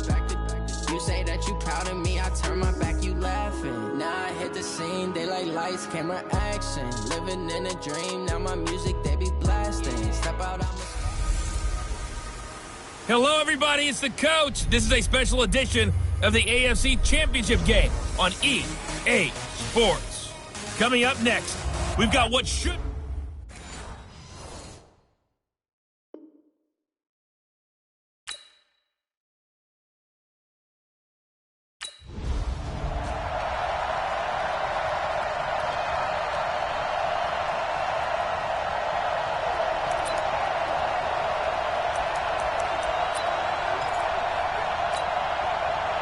You say that you proud of me, I turn my back, you laughing. Now I hit the scene, they like lights, camera, action. Living in a dream, now my music, they be blasting. Step out, Hello, everybody, it's the coach. This is a special edition of the AFC Championship game on EA Sports. Coming up next, we've got what should...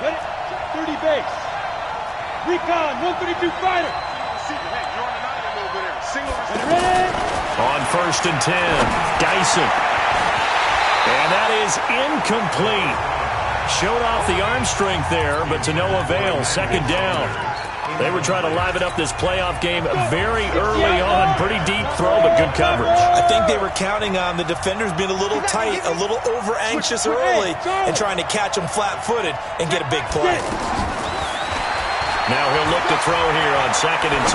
Ready? 30 base. Recon, 132 fighter. Ready? On 1st and 10, Dyson. And that is incomplete. Showed off the arm strength there, but to no avail. 2nd down. They were trying to liven up this playoff game very early on. Pretty deep throw, but good coverage. I think they were counting on the defenders being a little tight, a little over-anxious early, and trying to catch them flat-footed and get a big play. Now he'll look to throw here on 2nd and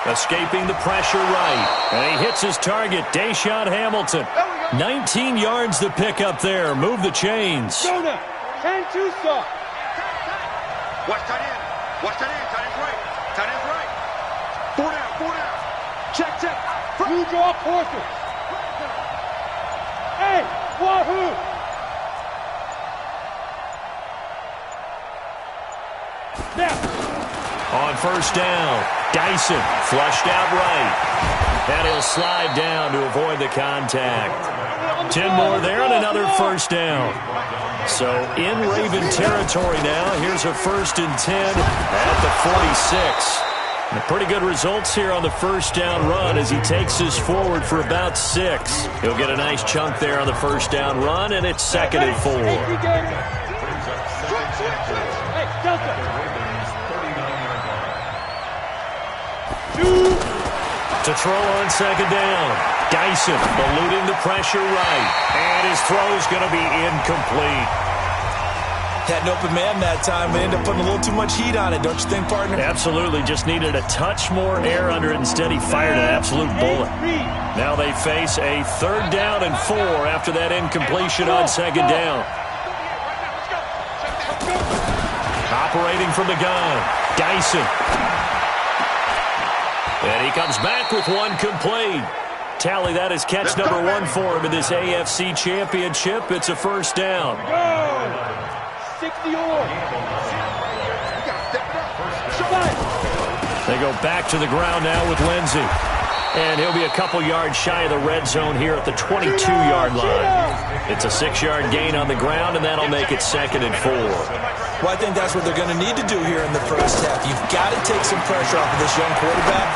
10. Escaping the pressure right. And he hits his target, Deshaun Hamilton. 19 yards to pick up there. Move the chains. Jonah, 10-2 stop. Watch tight end. Watch tight end. Tight end's right. Tight end's right. 4 down. 4 down. Check. You draw horses. Hey, wahoo! Now. On 1st down, Dyson flushed out right. And he'll slide down to avoid the contact. 10 more there and another 1st down. So in Raven territory now. Here's a 1st and 10 at the 46. And pretty good results here on the 1st down run as he takes us forward for about 6. He'll get a nice chunk there on the 1st down run, and it's 2nd and 4. Hey, Delta. To throw on 2nd down. Dyson eluding the pressure right. And his throw's going to be incomplete. Had an open man that time, but ended up putting a little too much heat on it, don't you think, partner? Absolutely. Just needed a touch more air under it. Instead, he fired an absolute bullet. Now they face a 3rd down and 4 after that incompletion on 2nd down. Operating from the gun, Dyson. And he comes back with one complete. Tally, that is catch number 1 for him in this AFC Championship. It's a 1st down. 60 or. They go back to the ground now with Lindsey. And he'll be a couple yards shy of the red zone here at the 22-yard line. It's a 6-yard gain on the ground, and that'll make it 2nd and 4. Well, I think that's what they're going to need to do here in the first half. You've got to take some pressure off of this young quarterback,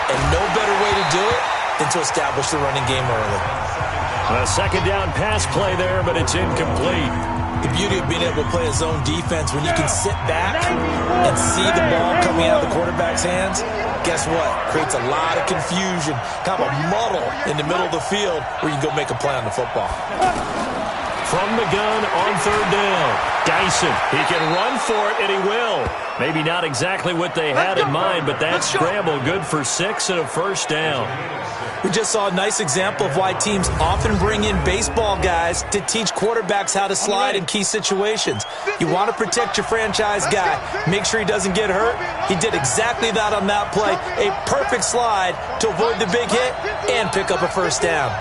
and no better way to do it than to establish the running game early. A 2nd down pass play there, but it's incomplete. The beauty of being able to play a zone defense when you can sit back and see the ball coming out of the quarterback's hands, guess what? Creates a lot of confusion, kind of a muddle in the middle of the field where you can go make a play on the football. From the gun on 3rd down, Dyson. He can run for it, and he will. Maybe not exactly what they had in mind, but that scramble good for 6 and a 1st down. We just saw a nice example of why teams often bring in baseball guys to teach quarterbacks how to slide in key situations. You want to protect your franchise guy. Make sure he doesn't get hurt. He did exactly that on that play. A perfect slide to avoid the big hit and pick up a 1st down.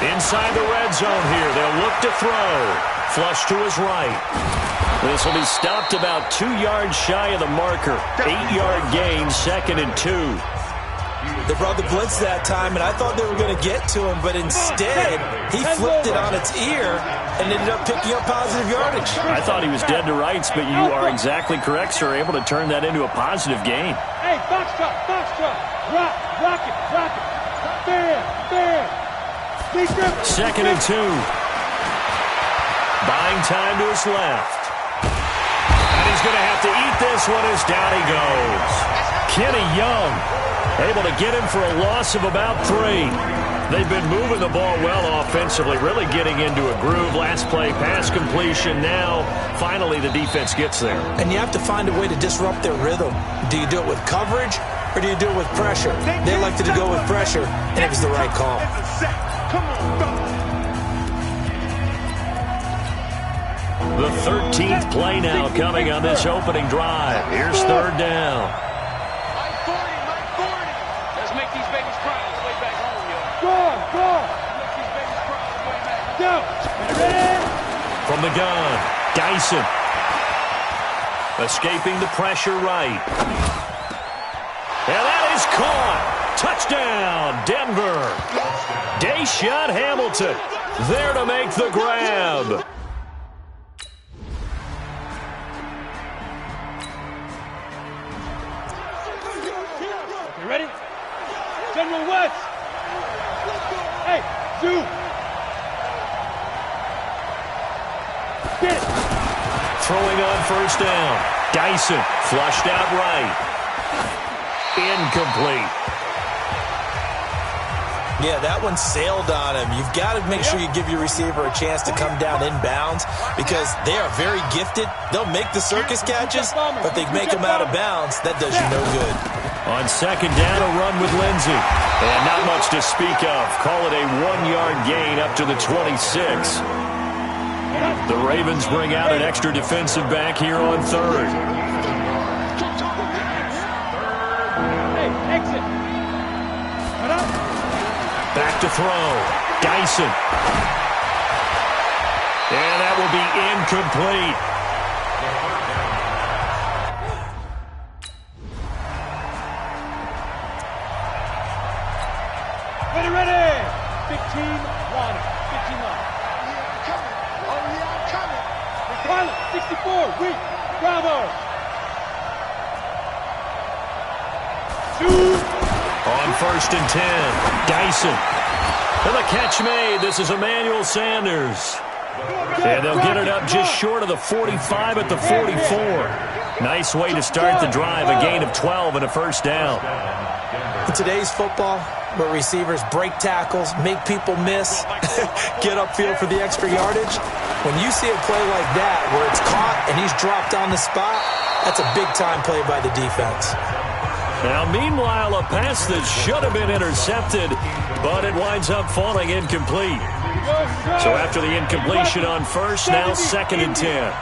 Inside the red zone here. They'll look to throw. Flush to his right. This will be stopped about 2 yards shy of the marker. 8-yard gain, 2nd and 2. They brought the blitz that time, and I thought they were going to get to him, but instead, he flipped it on its ear and ended up picking up positive yardage. I thought he was dead to rights, but you are exactly correct, sir. Able to turn that into a positive gain. Hey, box truck, rock it. Fair. 2nd and 2. Buying time to his left. And he's going to have to eat this one as down he goes. Kenny Young able to get him for a loss of about 3. They've been moving the ball well offensively, really getting into a groove. Last play, pass completion. Now, finally, the defense gets there. And you have to find a way to disrupt their rhythm. Do you do it with coverage, or do you do it with pressure? They elected to go with pressure, and it was the right call. Come on, fellas. The 13th play now coming on this opening drive. Here's 3rd down. Mike 40. Let's make these babies cry on the way back home, yo. Go. Let's make these babies cry on the way back. Go. Ready? From the gun, Dyson. Escaping the pressure right. And that is caught. Touchdown, Denver. Deshaun Hamilton there to make the grab. You ready? General West. Hey, Zoo. Get it. Throwing on 1st down. Dyson flushed out right. Incomplete. Yeah, that one sailed on him. You've got to make sure you give your receiver a chance to come down inbounds because they are very gifted. They'll make the circus catches, but they make them out of bounds. That does you no good. On 2nd down, a run with Lindsey. And not much to speak of. Call it a 1-yard gain up to the 26. The Ravens bring out an extra defensive back here on 3rd. Hey, exit. Back to throw. Dyson. And that will be incomplete. Ready. 15 line. 15 line. Oh, yeah, I'm coming. Pilot, 64, weak. Bravo. 2. On 1st and 10, Dyson. And the catch made. This is Emmanuel Sanders. And they'll get it up just short of the 45 at the 44. Nice way to start the drive. A gain of 12 and a 1st down. In today's football, where receivers break tackles, make people miss, get upfield for the extra yardage, when you see a play like that where it's caught and he's dropped on the spot, that's a big-time play by the defense. Now, meanwhile, a pass that should have been intercepted, but it winds up falling incomplete. So after the incompletion on 1st, now 2nd and 10.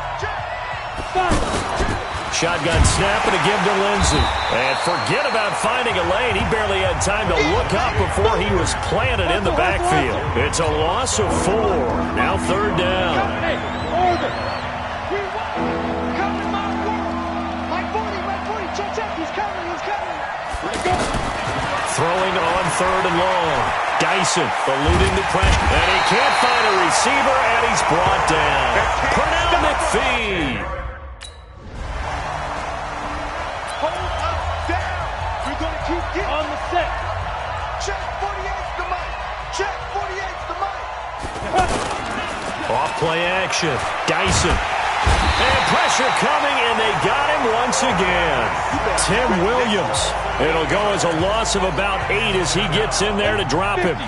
Shotgun snap and a give to Lindsey. And forget about finding a lane. He barely had time to look up before he was planted in the backfield. It's a loss of 4. Now 3rd down. Hey, order. Throwing on 3rd and long. Dyson eluding the pressure. And he can't find a receiver, and he's brought down. Pernell McPhee. Hold up, down. We're going to keep getting On the set. Check 48's the mic. Check 48's the mic. Off play action. Dyson. And pressure coming, and they got him once again. Tim Williams. It'll go as a loss of about 8 as he gets in there to drop him.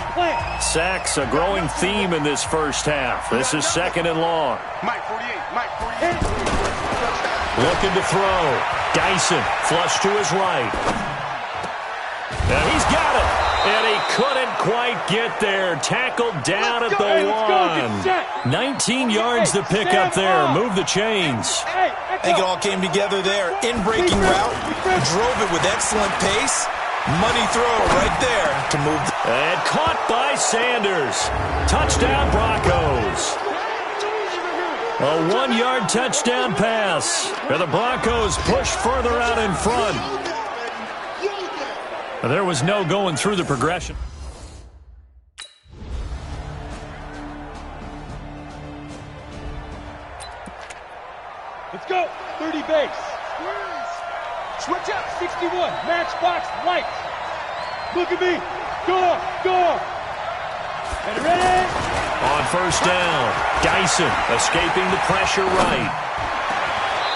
Sacks, a growing theme in this 1st half. This is 2nd and long. Mike 48, Mike 48. Looking to throw. Dyson, flush to his right. And he's got it. And he couldn't quite get there. Tackled down at the 1. 19 yards to pick up there. Move the chains. I think it all came together there. In-breaking route. Drove it with excellent pace. Money throw right there to move. And caught by Sanders. Touchdown Broncos. A 1-yard touchdown pass. And the Broncos push further out in front. There was no going through the progression. Let's go. 30 base. Switch up. 61. Matchbox lights. Look at me. Go. Go. Ready? On first down, Dyson escaping the pressure right.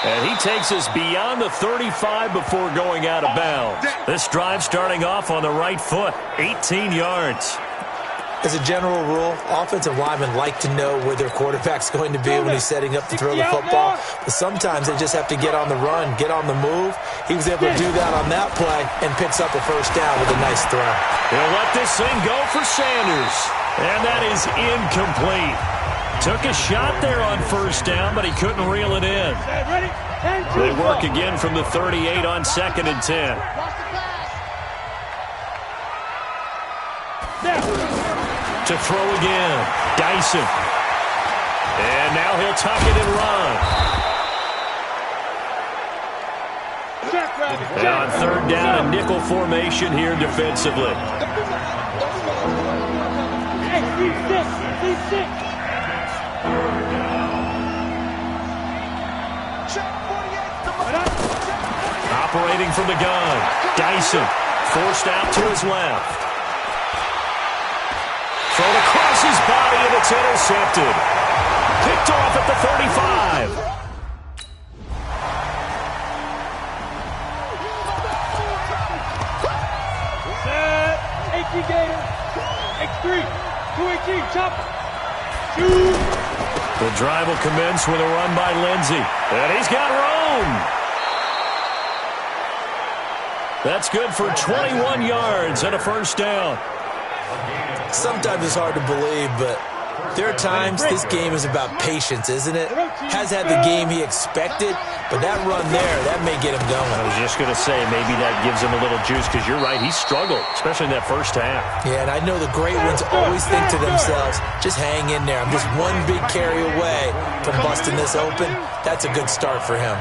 And he takes us beyond the 35 before going out of bounds. This drive starting off on the right foot, 18 yards. As a general rule, offensive linemen like to know where their quarterback's going to be when he's setting up to throw the football. But sometimes they just have to get on the run, get on the move. He was able to do that on that play and picks up a first down with a nice throw. He'll let this thing go for Sanders. And that is incomplete. Took a shot there on first down, but he couldn't reel it in. They work again from the 38 on 2nd and 10. To throw again, Dyson. And now he'll tuck it and run. And on 3rd down, a nickel formation here defensively. Operating from the gun, Dyson forced out to his left. Thrown across his body, and it's intercepted. Picked off at the 35. Set. 18 Gator. X3. 218. Chopper. Shoot. The drive will commence with a run by Lindsey. And he's got room. That's good for 21 yards and a first down. Sometimes it's hard to believe, but there are times this game is about patience, isn't it? Has had the game he expected, but that run there, that may get him going. I was just going to say, maybe that gives him a little juice, because you're right, he struggled, especially in that first half. Yeah, and I know the great ones always think to themselves, just hang in there. I'm just one big carry away from busting this open. That's a good start for him.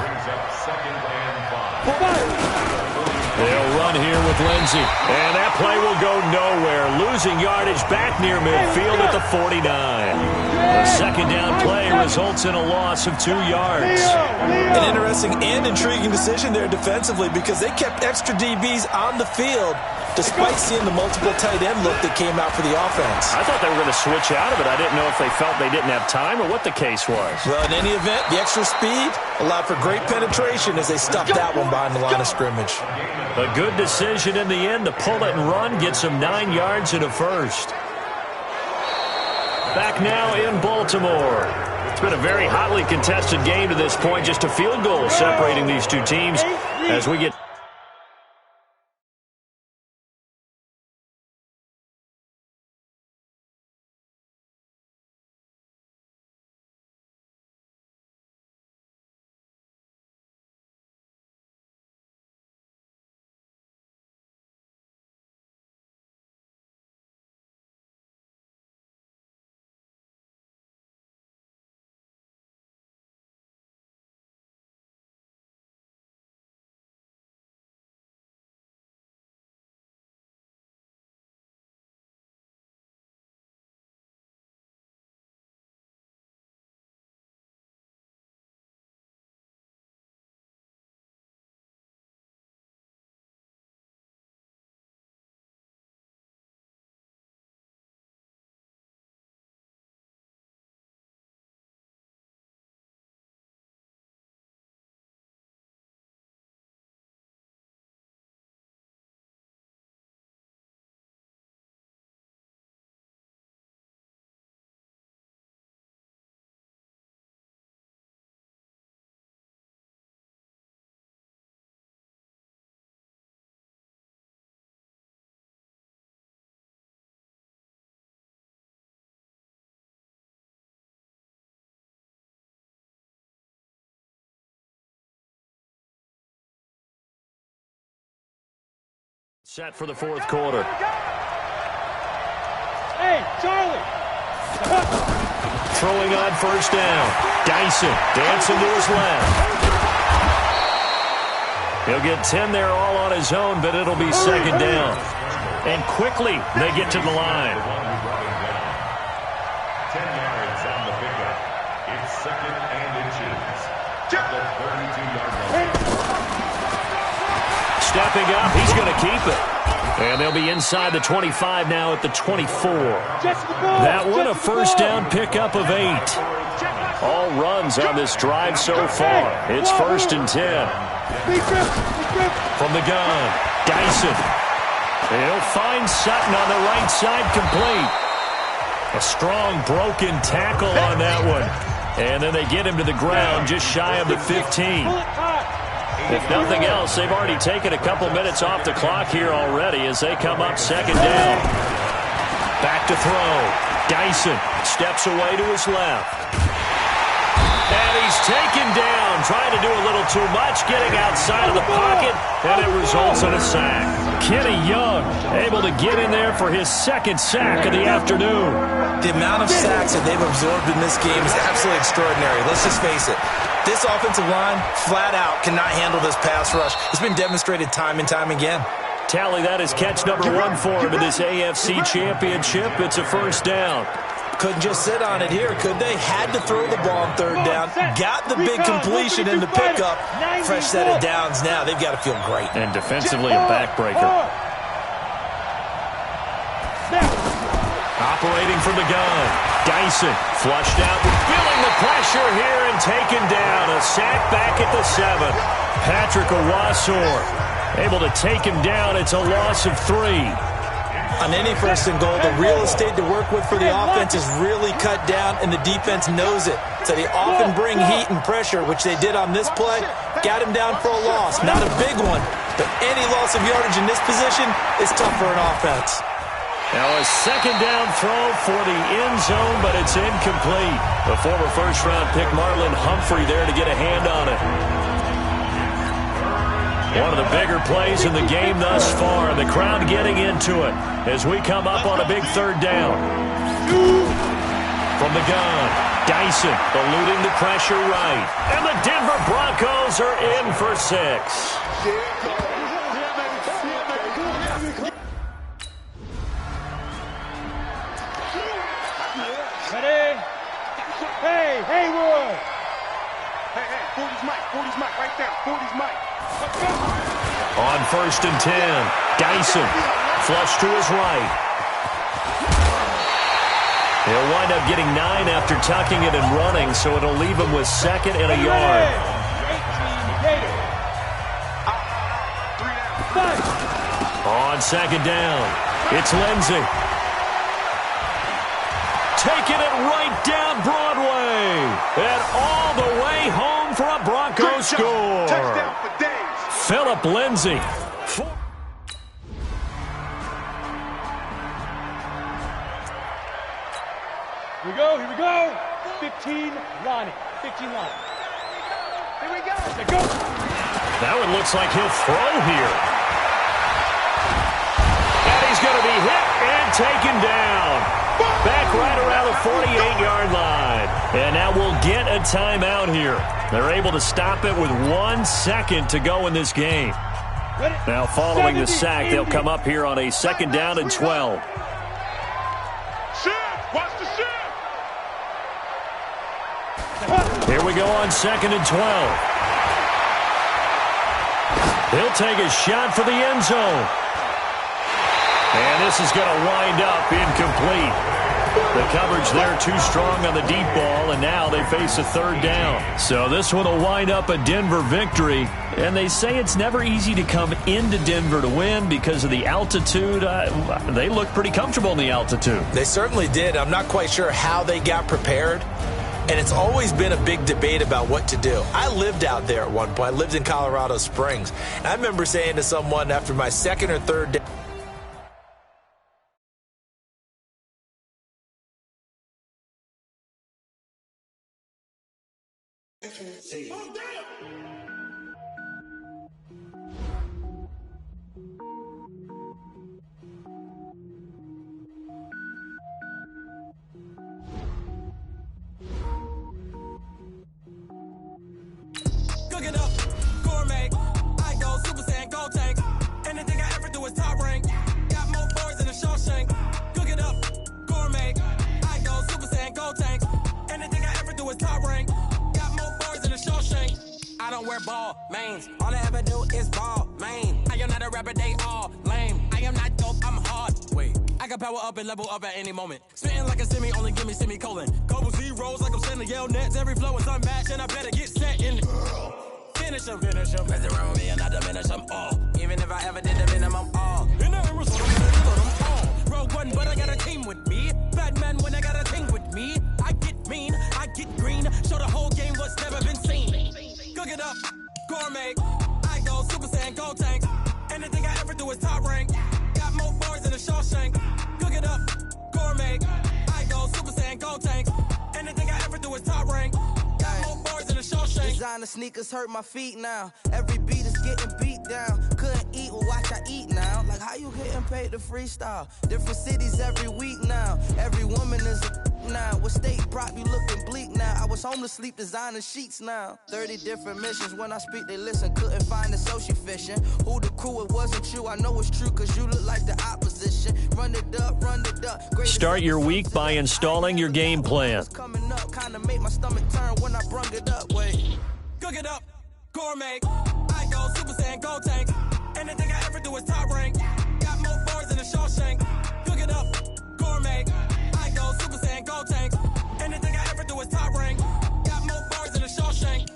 They'll run here with Lindsey. And that play will go nowhere. Losing yardage back near midfield at the 49. The second down play results in a loss of 2 yards. An interesting and intriguing decision there defensively, because they kept extra DBs on the field despite seeing the multiple tight end look that came out for the offense. I thought they were going to switch out of it. I didn't know if they felt they didn't have time or what the case was. Well, in any event, the extra speed allowed for great penetration as they stuffed that one behind the line of scrimmage. A good decision in the end to pull it and run, get some 9 yards and a first. Back now in Baltimore. It's been a very hotly contested game to this point, just a field goal separating these two teams as we get... Set for the fourth quarter. Hey, Charlie! Throwing on first down. Dyson dancing to his left. He'll get 10 there all on his own, but it'll be second down. And quickly, they get to the line. 10 yards on the pickup. It's second and inches. The 32-yard line. Stepping up, he's going to keep it. And they'll be inside the 25 now at the 24. That one a first down pickup of 8. All runs on this drive so far. It's first and 10. From the gun, Dyson. He'll find Sutton on the right side, complete. A strong broken tackle on that one. And then they get him to the ground just shy of the 15. If nothing else, they've already taken a couple minutes off the clock here already as they come up second down. Back to throw. Dyson steps away to his left. And he's taken down, trying to do a little too much, getting outside of the pocket, and it results in a sack. Kenny Young able to get in there for his second sack of the afternoon. The amount of sacks that they've absorbed in this game is absolutely extraordinary. Let's just face it. This offensive line, flat out, cannot handle this pass rush. It's been demonstrated time and time again. Tally, that is catch number 1 for him in this AFC Championship. It's a first down. Couldn't just sit on it here, could they? Had to throw the ball on third down. Got the big completion in the pickup. Fresh set of downs now. They've got to feel great. And defensively a backbreaker. Operating from the gun. Dyson flushed out, feeling the pressure here and taken down. A sack back at the 7. Patrick Owasor able to take him down. It's a loss of 3. On any first and goal, the real estate to work with for the offense is really cut down, and the defense knows it. So they often bring heat and pressure, which they did on this play. Got him down for a loss. Not a big one, but any loss of yardage in this position is tough for an offense. Now a second down throw for the end zone, but it's incomplete. The former first-round pick Marlon Humphrey there to get a hand on it. One of the bigger plays in the game thus far, and the crowd getting into it as we come up on a big third down. From the gun, Dyson eluding the pressure right. And the Denver Broncos are in for 6. Ready? Hey, Haywood! Hey, 40's Mike, right there. 40's Mike. On first and 10, Dyson flush to his right. He'll wind up getting 9 after tucking it and running, so it'll leave him with second and a yard. On second down, it's Lindsey. Taking it right down Broadway. And all the way home for a Broncos score. Touchdown for Days. Philip Lindsey. Here we go. 15, Lonnie. 15, Lonnie. Here we go. Let's go. That one looks like he'll throw here. And he's going to be hit and taken down. Back right around the 48-yard line. And now we'll get a timeout here. They're able to stop it with 1 second to go in this game. Now following the sack, they'll come up here on a second down and 12. Watch the shift. Here we go on second and 12. He'll take a shot for the end zone. And this is going to wind up incomplete. The coverage there too strong on the deep ball, and now they face a third down. So this one will wind up a Denver victory. And they say it's never easy to come into Denver to win because of the altitude. They look pretty comfortable in the altitude. They certainly did. I'm not quite sure how they got prepared. And it's always been a big debate about what to do. I lived out there at one point. I lived in Colorado Springs. And I remember saying to someone after my second or third day, Cooking up gourmet, I go I don't wear ball mains. All I ever do is ball main. I am not a rapper, they all lame. I am not dope, I'm hard. Wait, I can power up and level up at any moment. Spitting like a semi, only give me semicolon. Couple zeros like I'm sending yell nets. Every flow is unmatched, and I better get set in. Finish them. Mess around with me and I diminish them all. Even if I ever did the minimum all. In the hammer, so I'm all. Rogue one, but I got a team with me. Batman when I got a team with me. I get mean, I get green. Show the whole game what's never been seen. Cook it up, gourmet. I go Super Saiyan, go tank. Anything I ever do is top rank. Got more bars than a Shawshank. Cook it up, gourmet. I go Super Saiyan, go tank. Anything I ever do is top rank. Got more bars than a Shawshank. Designer sneakers hurt my feet now. Every beat is getting beat down. Couldn't eat, well watch I eat now. Like how you getting paid to freestyle? Different cities every week now. Every woman is a now. What state prop you looking bleak now? I was home to sleep designer sheets now. 30 different missions. When I speak they listen. Couldn't find it so she fishing. Who the crew, it wasn't you. I know it's true cause you look like the opposition. Run it up, run it up. Start your week by installing your game plan. Coming up, kinda make my stomach turn when I brung it up. Wait. Cook it up, gourmet. I go Super Saiyan, go tank. Anything I ever do is top rank. Got more bars than a Shawshank. Cook it up, gourmet. I go Super Saiyan, go tank. Anything I ever do is top rank. Got more bars than a Shawshank.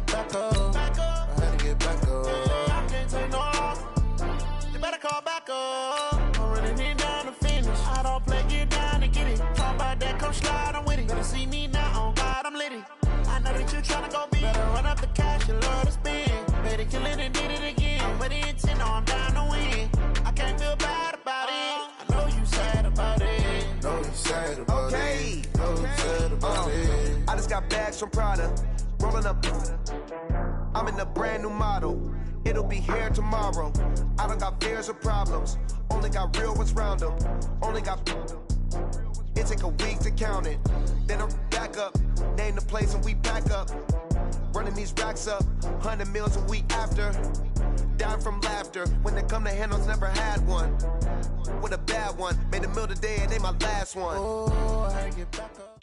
Back up. I had to get back up. I can't take no loss. You better call back up. I'm running it down to finish. I don't play, get down to get it. Talk about that, come slide, I'm with it. Better see me now, on God, I'm litty. I know that you tryna go big. Better run up the cash, you love to spend. Better kill it and did it again. I'm with the intent, no, I'm down to win. I can't feel bad about it. I know you sad about it. Know you sad about it. Know you sad about it. I just got bags from Prada. Rolling up, I'm in a brand new model. It'll be here tomorrow. I don't got fears or problems. Only got real ones round them. Only got. It take a week to count it. Then I'm back up. Name the place and we pack up. Running these racks up. 100 meals a week after. Down from laughter. When they come to handles, never had one. With a bad one. Made a meal today and they my last one. Oh, I get back up.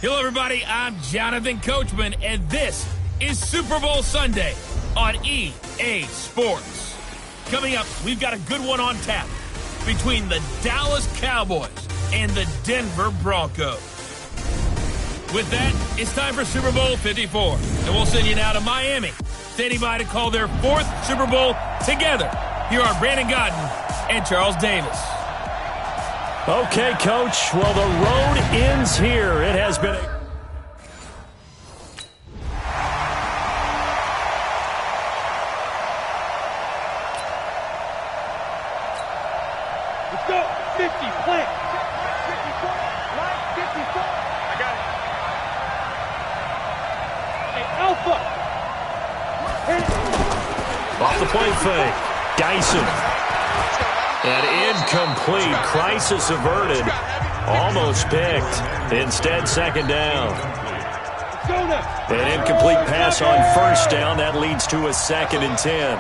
Hello, everybody. I'm Jonathan Coachman, and this is Super Bowl Sunday on EA Sports. Coming up, we've got a good one on tap between the Dallas Cowboys and the Denver Broncos. With that, it's time for Super Bowl 54, and we'll send you now to Miami, standing by to call their fourth Super Bowl together. Here are Brandon Godden and Charles Davis. Okay, Coach. Well, the road ends here. It has been a... Let's go. 50, plant. 54, line 54. I got it. Hey, Alpha. Hit it. Off the play fake. Dyson. And incomplete. Crisis averted. Almost picked. Instead, second down. An incomplete pass on first down. That leads to a 2nd and 10.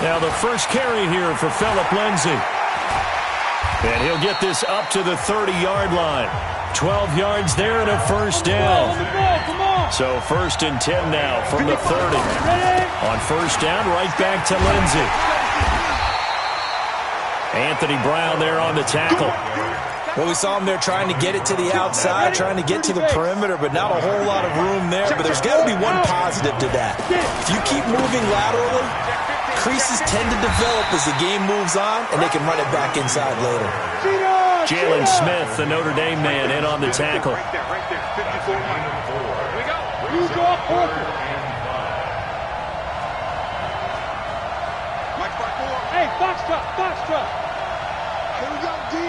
Now the first carry here for Phillip Lindsay. And he'll get this up to the 30-yard line. 12 yards there and a first down. So 1st and 10 now from the 30. On first down, right back to Lindsay. Anthony Brown there on the tackle. Well, we saw him there trying to get it to the outside, trying to get to the perimeter, but not a whole lot of room there. But there's got to be one positive to that. If you keep moving laterally, creases tend to develop as the game moves on, and they can run it back inside later. Jalen Smith, the Notre Dame man, in on the tackle. Hey, box truck. Here we go, D.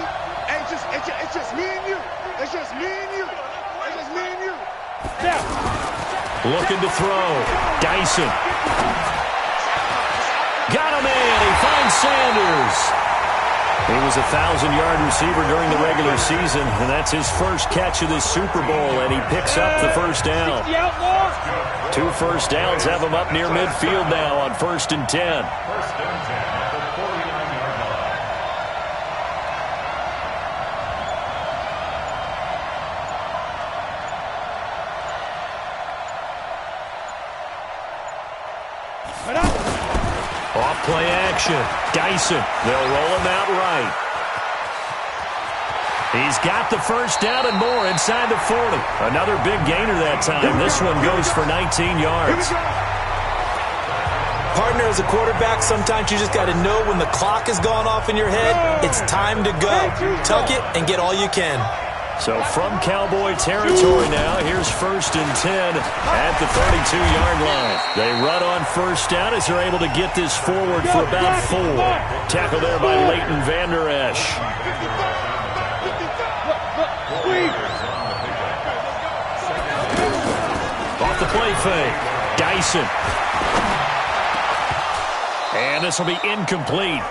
Hey, it's just me and you. It's just me and you. It's just me and you. Step. Looking to throw. Dyson. Got him in. He finds Sanders. He was a 1,000-yard receiver during the regular season, and that's his first catch of this Super Bowl, and he picks up the first down. 2 first downs have him up near midfield now on 1st and 10. Off-play action. Dyson. They'll roll him out right. He's got the first down and more inside the 40. Another big gainer that time. This one goes for 19 yards. Partner, as a quarterback, sometimes you just got to know when the clock has gone off in your head, it's time to go. Tuck it and get all you can. So from Cowboy territory now, here's 1st and 10 at the 32-yard line. They run on first down as they're able to get this forward for about 4. Tackle there by Leighton Vander Esch. Off the play fake. Dyson. And this will be incomplete.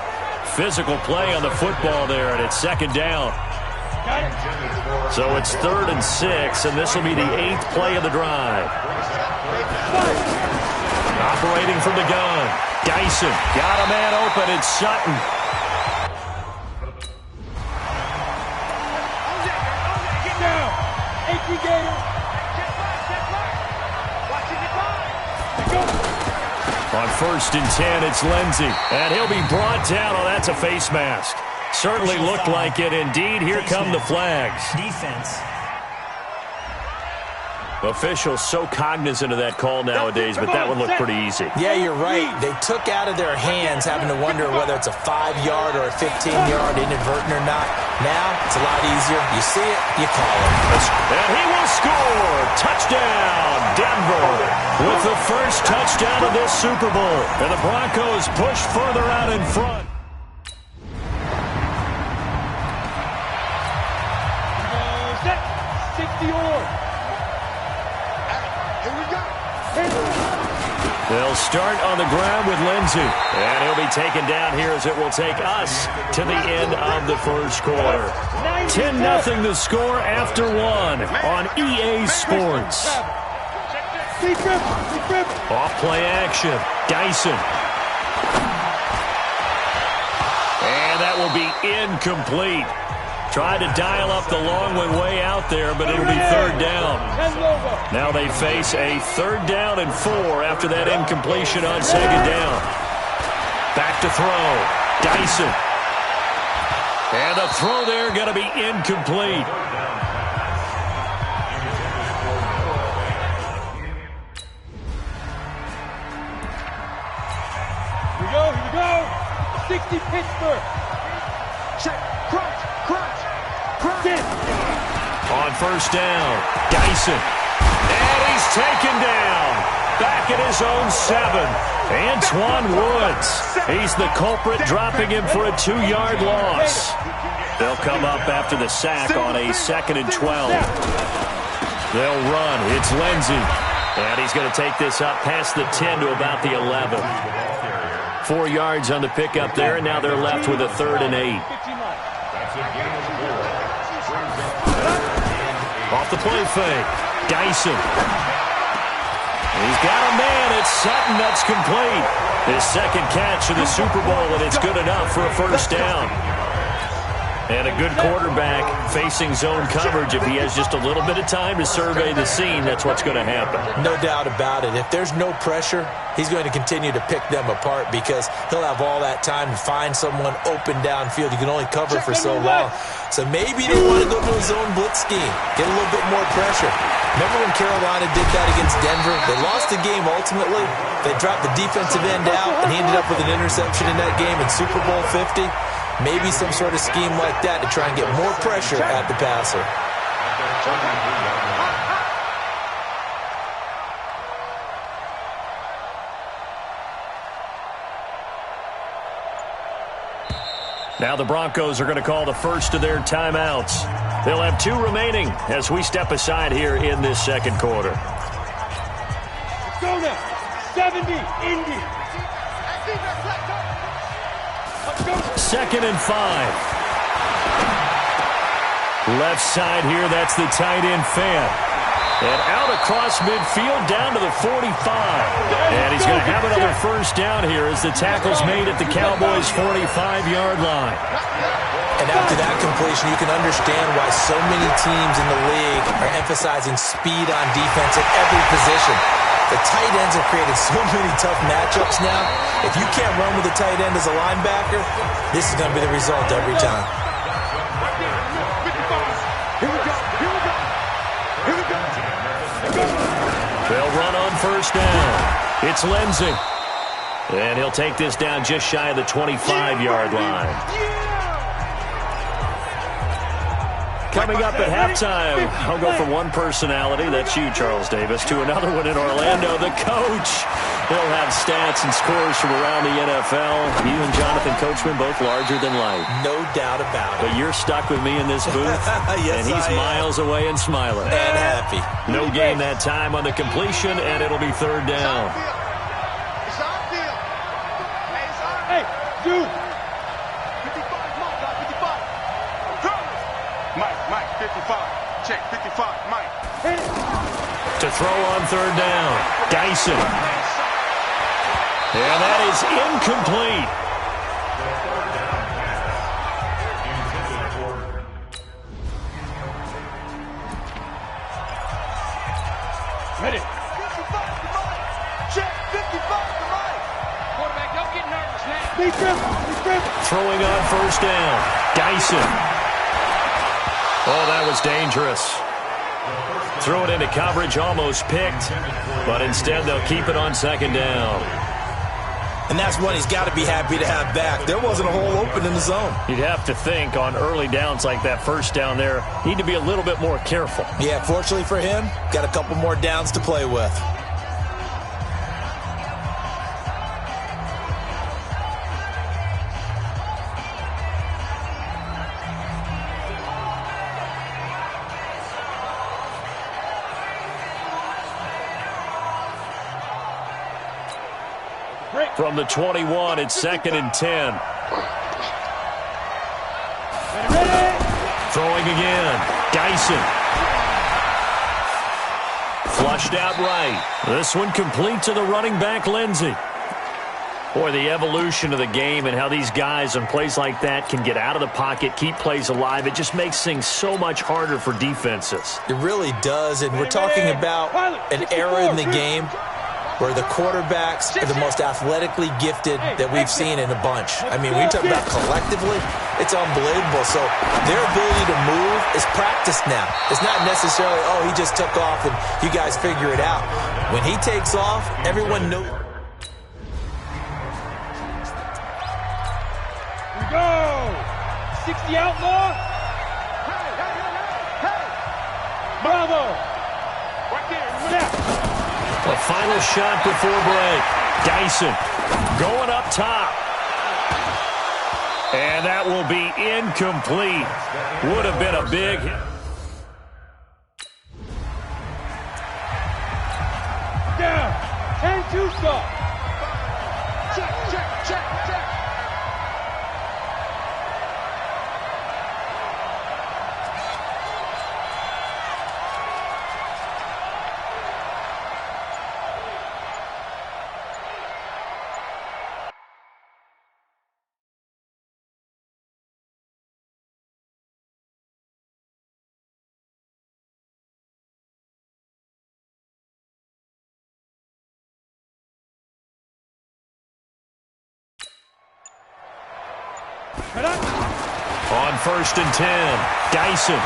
Physical play on the football there, and it's 2nd down. So it's 3rd and 6, and this will be the 8th play of the drive. Operating from the gun. Dyson got a man open. It's Sutton. Get down. On 1st and 10, it's Lindsey. And he'll be brought down. Oh, that's a face mask. Certainly looked like it. Indeed, here come the flags. Defense. Officials so cognizant of that call nowadays, but that one looked pretty easy. Yeah, you're right. They took out of their hands having to wonder whether it's a 5-yard or a 15-yard inadvertent or not. Now, it's a lot easier. You see it, you call it. And he will score. Touchdown, Denver, with the first touchdown of this Super Bowl. And the Broncos push further out in front. They'll start on the ground with Lindsey. And he'll be taken down here as it will take us to the end of the first quarter. 10-0 the score after 1 on EA Sports. Off-play action. Dyson. And that will be incomplete. Tried to dial up the long one way out there, but it'll be 3rd down. Now they face a 3rd down and 4 after that incompletion on 2nd down. Back to throw. Dyson. And the throw there going to be incomplete. Here we go. 60 Pittsburgh. Check. Crunch. On 1st down, Dyson. And he's taken down. Back at his own 7. Antoine Woods. He's the culprit, dropping him for a 2-yard loss. They'll come up after the sack on a 2nd and 12. They'll run. It's Lindsey. And he's going to take this up past the 10 to about the 11. 4 yards on the pickup there, and now they're left with a 3rd and 8. Off the play fake. Dyson. He's got a man. It's Sutton. That's complete. His 2nd catch of the Super Bowl, and it's good enough for a 1st down. And a good quarterback facing zone coverage. If he has just a little bit of time to survey the scene, that's what's going to happen. No doubt about it. If there's no pressure, he's going to continue to pick them apart because he'll have all that time to find someone open downfield. You can only cover for so long. So maybe they want to go to a zone blitz scheme, get a little bit more pressure. Remember when Carolina did that against Denver? They lost the game ultimately. They dropped the defensive end out, and he ended up with an interception in that game in Super Bowl 50. Maybe some sort of scheme like that to try and get more pressure at the passer. Now the Broncos are going to call the first of their timeouts. They'll have 2 remaining as we step aside here in this 2nd quarter. Let's go now. 70, Indy. 2nd and 5. Left side here, that's the tight end Fant. And out across midfield down to the 45. And he's going to have another first down here as the tackle's made at the Cowboys' 45-yard line. And after that completion, you can understand why so many teams in the league are emphasizing speed on defense at every position. The tight ends have created so many tough matchups now. If you can't run with the tight end as a linebacker, this is going to be the result every time. They'll run on first down. It's Lindsey. And he'll take this down just shy of the 25-yard line. Coming up at halftime, I'll go from one personality, that's you, Charles Davis, to another one in Orlando, the coach. He'll have stats and scores from around the NFL. You and Jonathan Coachman both larger than life. No doubt about it. But you're stuck with me in this booth, yes, and he's miles away and smiling. And happy. No gain that time on the completion, and it'll be third down. It's our deal. Hey, dude. 55, Mike, 55. Mike, 55. Check, 55, Mike. To throw on third down, Dyson. And that is incomplete. Ready. 55 to Mike. Check, 55 to Mike. Quarterback, don't get nervous now. Be careful. Throwing on first down, Dyson. Oh, that was dangerous. Threw it into coverage, almost picked, but instead they'll keep it on second down. And that's one he's got to be happy to have back. There wasn't a hole open in the zone. You'd have to think on early downs like that first down there, need to be a little bit more careful. Yeah, fortunately for him, got a couple more downs to play with. From the 21, it's 2nd and 10. Throwing again. Dyson. Flushed out right. This one complete to the running back, Lindsey. Boy, the evolution of the game and how these guys on plays like that can get out of the pocket, keep plays alive, it just makes things so much harder for defenses. It really does, and we're talking about an era in the game where the quarterbacks are the most athletically gifted that we've seen in a bunch. I mean, when you talk about collectively, it's unbelievable. So their ability to move is practiced now. It's not necessarily, oh, he just took off and you guys figure it out. When he takes off, everyone knows. We go! 60 outlaw! Hey! Bravo! Right there, snap! A final shot before break. Dyson going up top. And that will be incomplete. Would have been a big hit. Down. 10-2 stop. Check. On 1st and 10, Dyson.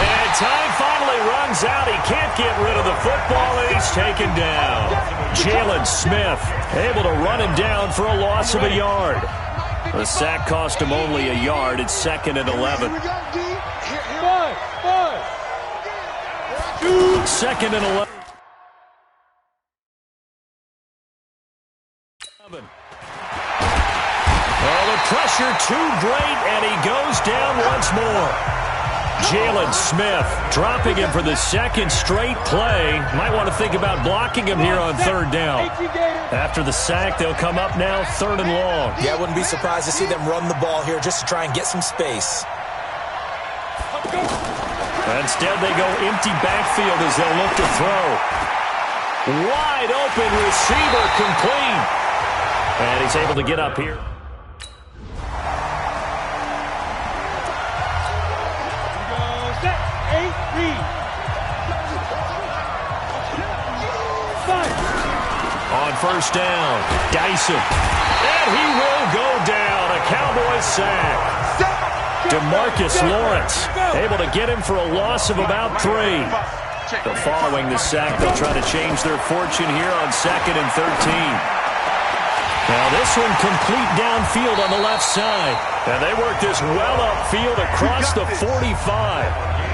And time finally runs out. He can't get rid of the football, and he's taken down. Jalen Smith able to run him down for a loss of a yard. The sack cost him only a yard. It's 2nd and 11. 2nd and 11. Oh, the pressure too great, and he goes down once more. Jalen Smith dropping him for the second straight play. Might want to think about blocking him here on third down. After the sack, they'll come up now third and long. Yeah, I wouldn't be surprised to see them run the ball here just to try and get some space. Instead, they go empty backfield as they'll look to throw. Wide open receiver complete. And he's able to get up here. On first down, Dyson. And he will go down. A Cowboys sack. DeMarcus Lawrence able to get him for a loss of about 3. So following the sack, they'll try to change their fortune here on 2nd and 13. Now this one complete downfield on the left side. And they work this well upfield across the 45.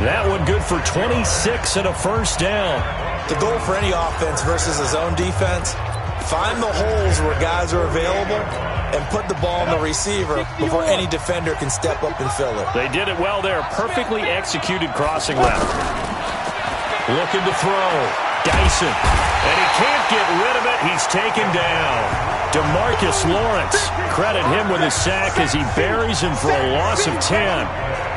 That one good for 26 and a first down. The goal for any offense versus a zone defense, find the holes where guys are available and put the ball on the receiver before any defender can step up and fill it. They did it well there. Perfectly executed crossing route. Looking to throw. Dyson. And he can't get rid of it. He's taken down. DeMarcus Lawrence. Credit him with a sack as he buries him for a loss of 10.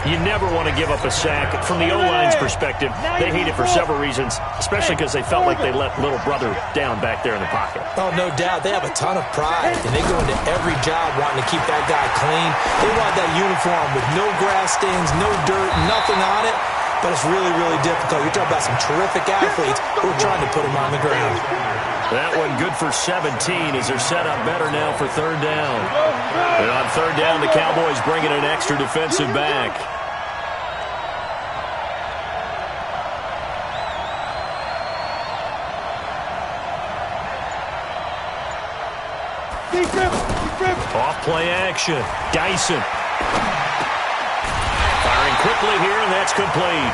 You never want to give up a sack. From the O-line's perspective, they hate it for several reasons, especially because they felt like they let little brother down back there in the pocket. Oh, no doubt. They have a ton of pride, and they go into every job wanting to keep that guy clean. They want that uniform with no grass stains, no dirt, nothing on it, but it's really, really difficult. You're talking about some terrific athletes who are trying to put him on the ground. That one good for 17 as they're set up better now for third down. And on third down, the Cowboys bringing an extra defensive back. Off play action. Dyson. Firing quickly here, and that's complete.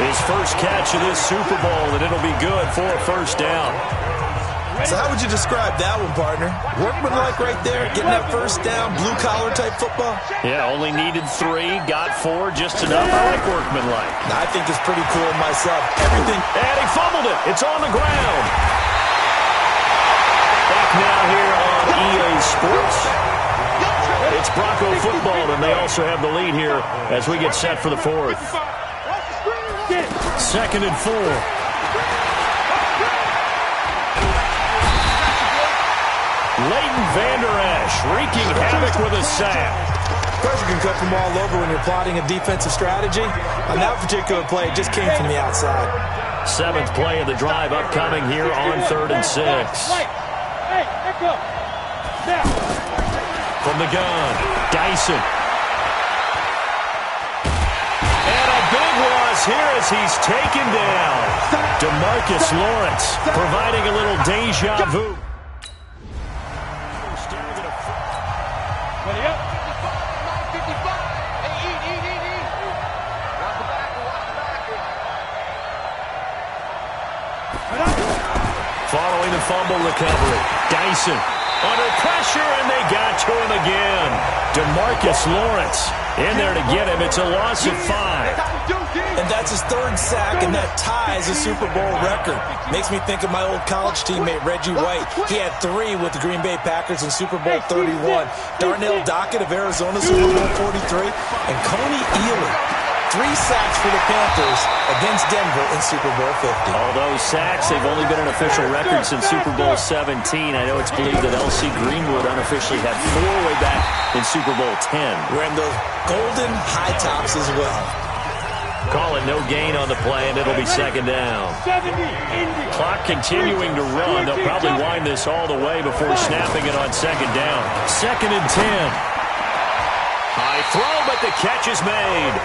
His first catch of this Super Bowl, and it'll be good for a first down. So how would you describe that one, partner? Workmanlike right there, getting that first down, blue-collar type football? Yeah, only needed 3, got 4, just enough. I like workmanlike. I think it's pretty cool myself. Everything. And he fumbled it. It's on the ground. Back now here on EA Sports. It's Bronco football, and they also have the lead here as we get set for the 4th. 2nd and 4. Leighton Vander Esch wreaking havoc with a sack. Pressure can come from all over when you're plotting a defensive strategy. On that particular play, it just came from the outside. 7th play of the drive upcoming here on 3rd and 6. From the gun, Dyson. And a big loss here as he's taken down. DeMarcus Lawrence providing a little deja vu. Following the fumble recovery, Dyson under pressure, and they got to him again. DeMarcus Lawrence in there to get him. It's a loss of 5. And that's his 3rd sack, and that ties a Super Bowl record. Makes me think of my old college teammate, Reggie White. He had 3 with the Green Bay Packers in Super Bowl 31. Darnell Dockett of Arizona, Super Bowl 43. And Coney Ealy, 3 sacks for the Panthers against Denver in Super Bowl 50. All those sacks, they've only been an official record since Super Bowl 17. I know it's believed that L.C. Greenwood unofficially had 4 way back in Super Bowl 10. Wearing those golden high tops as well. Call it no gain on the play, and it'll be 2nd down. Clock continuing to run. They'll probably wind this all the way before snapping it on 2nd down. 2nd and 10. High throw, but the catch is made.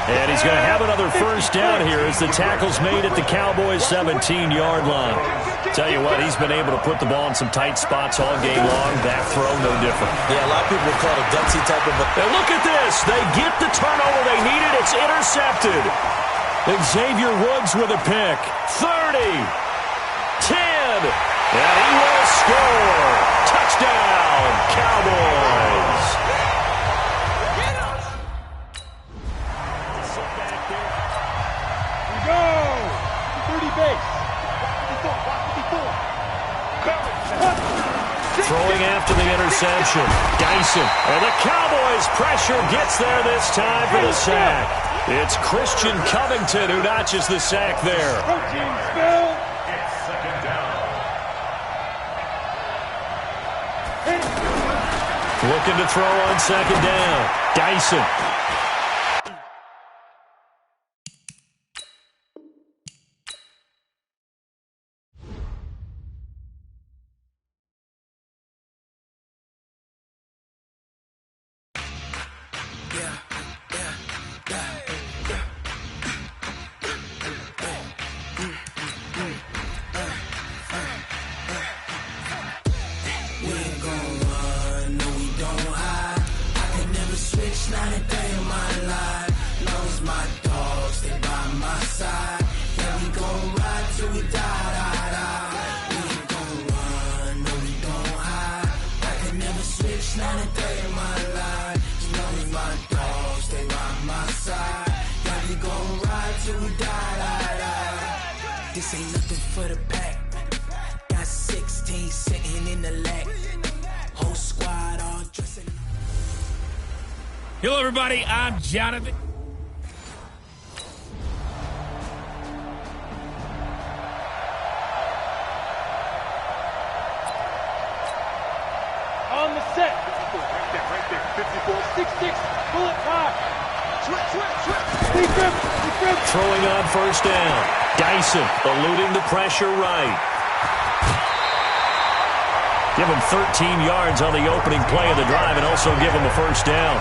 And he's going to have another first down here as the tackle's made at the Cowboys' 17-yard line. Tell you what, he's been able to put the ball in some tight spots all game long. That throw, no different. Yeah, a lot of people would call it a gutsy type of... And look at this. They get the turnover they needed. It's intercepted. Xavier Woods with a pick. 30. 10. And he will score. Touchdown, Cowboys. the interception. Dyson. And the Cowboys' pressure gets there this time for the sack. It's Christian Covington who notches the sack there. It's second down. Looking to throw on second down. Dyson. This ain't nothing for the pack. Got 16 sitting in the lap. Whole squad all dressing. Hello, everybody. I'm Jonathan. On the set. 54, right there. 54, 6-6, bullet time. Throwing on first down. Dyson eluding the pressure right. Give him 13 yards on the opening play of the drive and also give him a first down.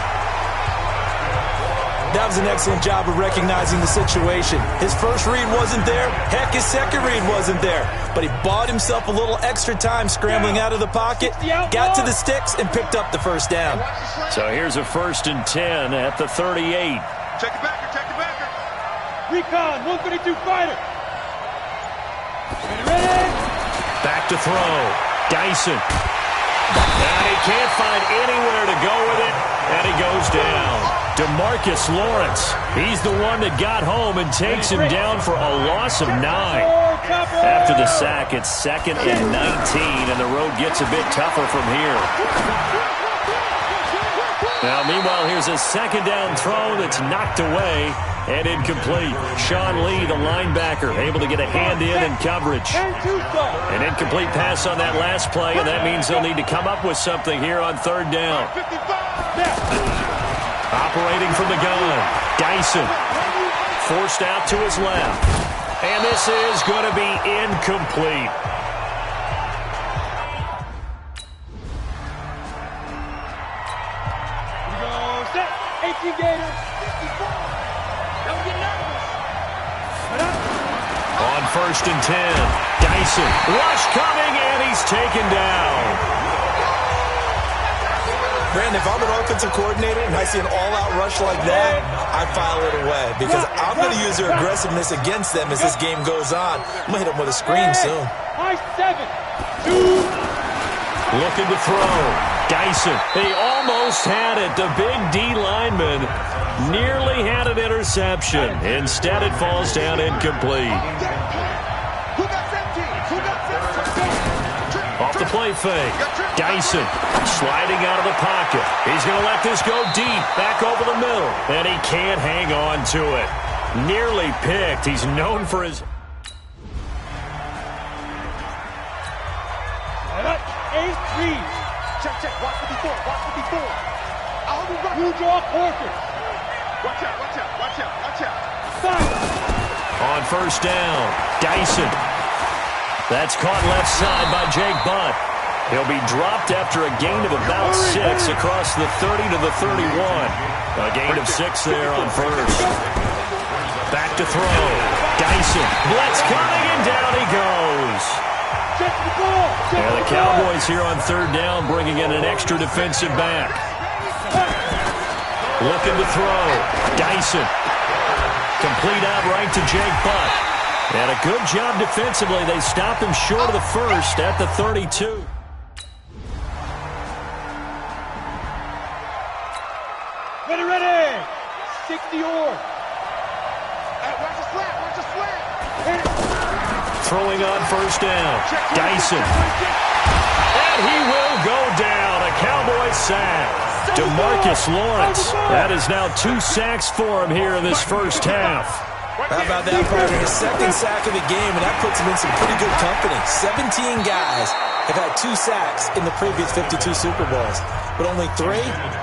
That was an excellent job of recognizing the situation. His first read wasn't there. Heck, his second read wasn't there. But he bought himself a little extra time scrambling out of the pocket, got to the sticks, and picked up the first down. So here's a 1st and 10 at the 38. Check the backer. Recon, 132 fighter. Ready? Back to throw. Dyson. And he can't find anywhere to go with it, and he goes down. DeMarcus Lawrence. He's the one that got home and takes him down for a loss of 9. After the sack, it's 2nd and 19, and the road gets a bit tougher from here. Now, meanwhile, here's a second down throw that's knocked away and incomplete. Sean Lee, the linebacker, able to get a hand in coverage. An incomplete pass on that last play, and that means they'll need to come up with something here on 3rd down. Operating from the gun, Dyson. Forced out to his left. And this is going to be incomplete. On 1st and 10, Dyson. Rush coming, and he's taken down. Brandon, if I'm an offensive coordinator and I see an all-out rush like that, I file it away because I'm going to use their aggressiveness against them as this game goes on. I'm going to hit them with a screen soon. High 7, 2. Looking to throw. Dyson. He almost had it. The big D lineman nearly had an interception. Instead, it falls down incomplete. Off the play fake. Dyson sliding out of the pocket. He's going to let this go deep, back over the middle, and he can't hang on to it. Nearly picked. He's known for his... 8-3. Check. Watch for before. I'll be right. You draw quarters. Watch out. Fire. On 1st down, Dyson. That's caught left side by Jake Butt. He'll be dropped after a gain of about 6 across the 30 to the 31. A gain of 6 there on 1st. Back to throw. Dyson. Blitz coming, and down he goes. And the Cowboys here on 3rd down bringing in an extra defensive back. Looking to throw. Dyson. Complete out right to Jake Butt. And a good job defensively. They stopped him short of the 1st at the 32. Ready. 60 or. Watch the slant. Throwing on 1st down. Dyson. And he will go down. sack. DeMarcus Lawrence. That is now 2 sacks for him here in this first half. How about that, partner? His second sack of the game, and that puts him in some pretty good company. 17 guys have had 2 sacks in the previous 52 Super Bowls, but only 3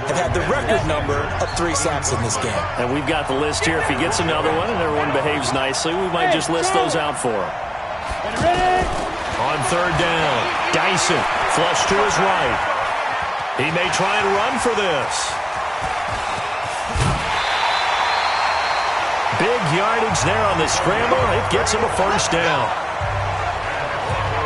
have had the record number of 3 sacks in this game. And we've got the list here. If he gets another one and everyone behaves nicely, we might just list those out for him. On third down, Dyson flush to his right. He may try and run for this. Big yardage there on the scramble. It gets him a first down.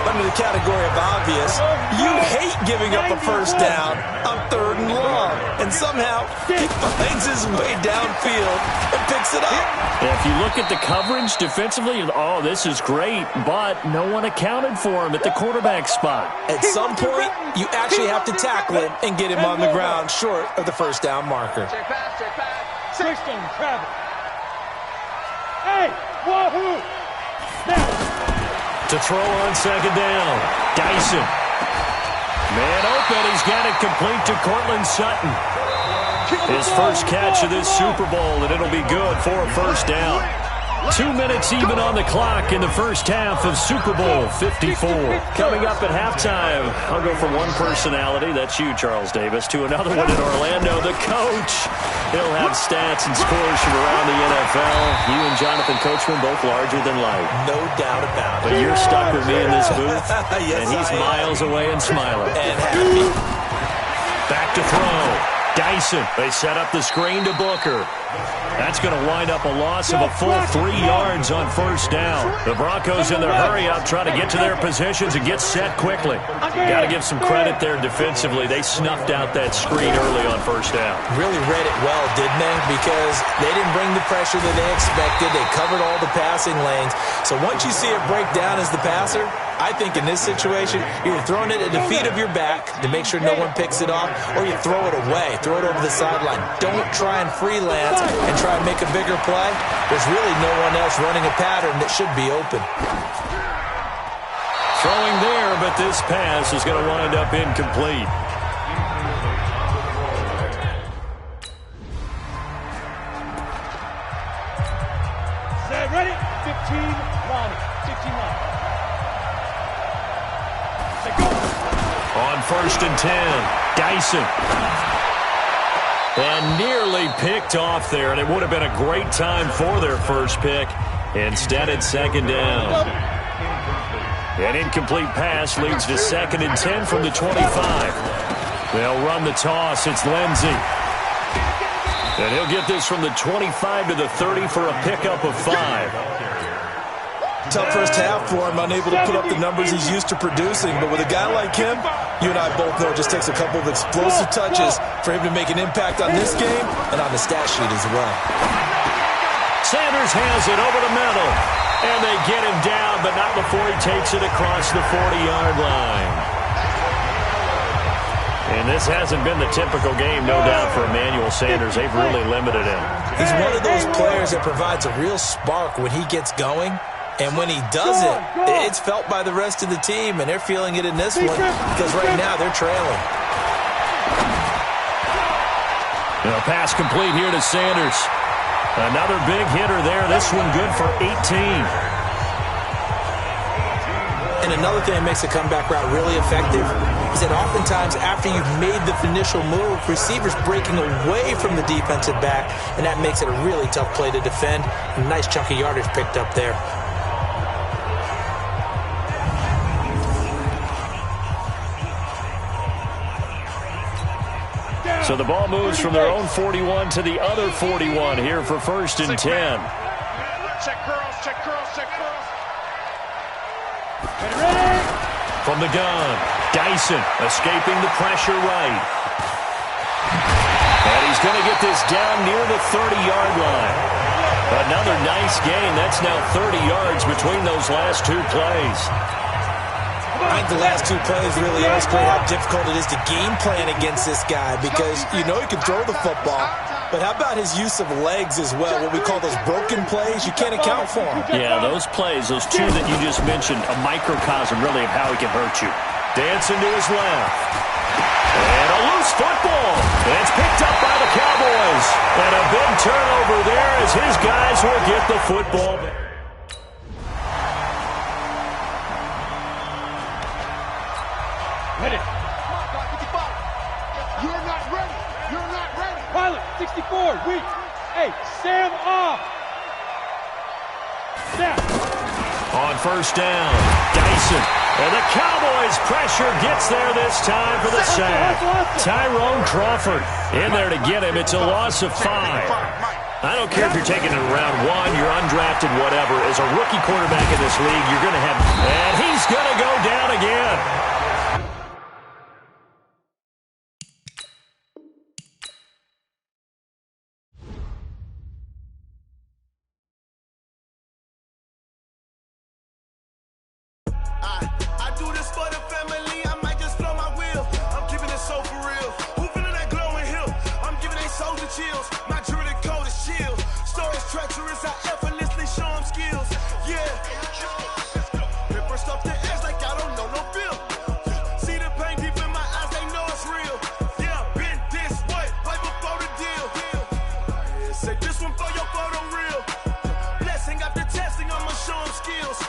Under the category of obvious, you hate giving up a first down on 3rd and long. And somehow, he finds his way downfield and picks it up. And if you look at the coverage defensively, oh, this is great, but no one accounted for him at the quarterback spot. At some point, you actually have to tackle him and get him on the ground short of the first down marker. Check pass. 16, travel. Hey, wahoo! To throw on second down, Dyson. Man open, he's got it complete to Cortland Sutton. His first catch of this Super Bowl, and it'll be good for a first down. 2 minutes even on the clock in the first half of Super Bowl 54. Coming up at halftime, I'll go from one personality, that's you, Charles Davis, to another one in Orlando, the coach. He'll have stats and scores from around the NFL. You and Jonathan Coachman both larger than life. No doubt about it. But you're stuck with me in this booth, yes, and he's miles away and smiling. And happy. Back to throw. Dyson. They set up the screen to Booker. That's going to wind up a loss of a full 3 yards on first down. The Broncos in their hurry-up trying to get to their positions and get set quickly. Got to give some credit there defensively. They snuffed out that screen early on first down. Really read it well, didn't they? Because they didn't bring the pressure that they expected. They covered all the passing lanes. So once you see it break down as the passer, I think in this situation, you're throwing it at the feet of your back to make sure no one picks it off, or you throw it away, throw it over the sideline. Don't try and freelance and try and make a bigger play. There's really no one else running a pattern that should be open. Throwing there, but this pass is going to wind up incomplete. Set, ready? 15 line. 15 line. On first and 10, Dyson. And nearly picked off there, and it would have been a great time for their first pick. Instead, it's second down. An incomplete pass leads to 2nd and 10 from the 25. They'll run the toss. It's Lindsey. And he'll get this from the 25 to the 30 for a pickup of 5. Tough first half for him, unable to put up the numbers he's used to producing. But with a guy like him, you and I both know it just takes a couple of explosive touches for him to make an impact on this game and on the stat sheet as well. Sanders has it over the middle. And they get him down, but not before he takes it across the 40-yard line. And this hasn't been the typical game, no doubt, for Emmanuel Sanders. They've really limited him. He's one of those players that provides a real spark when he gets going. And when he does it, it's felt by the rest of the team, and they're feeling it in this one because right now they're trailing. A pass complete here to Sanders. Another big hitter there. This one good for 18. And another thing that makes a comeback route really effective is that oftentimes after you've made the initial move, receivers breaking away from the defensive back, and that makes it a really tough play to defend. A nice chunk of yardage picked up there. So the ball moves from their own 41 to the other 41 here for first and 10. Check curls, check curls, check curls. From the gun, Dyson escaping the pressure right. And he's going to get this down near the 30-yard line. Another nice gain. That's now 30 yards between those last 2 plays. I think the last 2 plays really illustrate how difficult it is to game plan against this guy because you know he can throw the football, but how about his use of legs as well, what we call those broken plays? You can't account for them. Yeah, those plays, those 2 that you just mentioned, a microcosm really of how he can hurt you. Dancing to his left. And a loose football. And a big turnover there as his guys will get the football back. Ready. Come on, 55. You're not ready. You're not ready. Pilot, 64, weak. Hey, Sam off. Snap. On first down, Dyson. And the Cowboys' pressure gets there this time for the sack. Tyrone Crawford in there to get him. It's a loss of 5. I don't care if you're taking it in round 1, you're undrafted, whatever. As a rookie quarterback in this league, you're going to have... And he's going to go down again. I do this for the family, I might just blow my wheel. I'm keeping it so for real. Who feeling that glowing hill? I'm giving they soldier chills. My jewelry code is chill. Stories treacherous, I effortlessly show them skills. Yeah. Paper stuff the edge like I don't know no feel. See the pain deep in my eyes, they know it's real. Yeah, been this way, way before the deal. Say this one for your photo real. Blessing after testing, I'ma show them skills.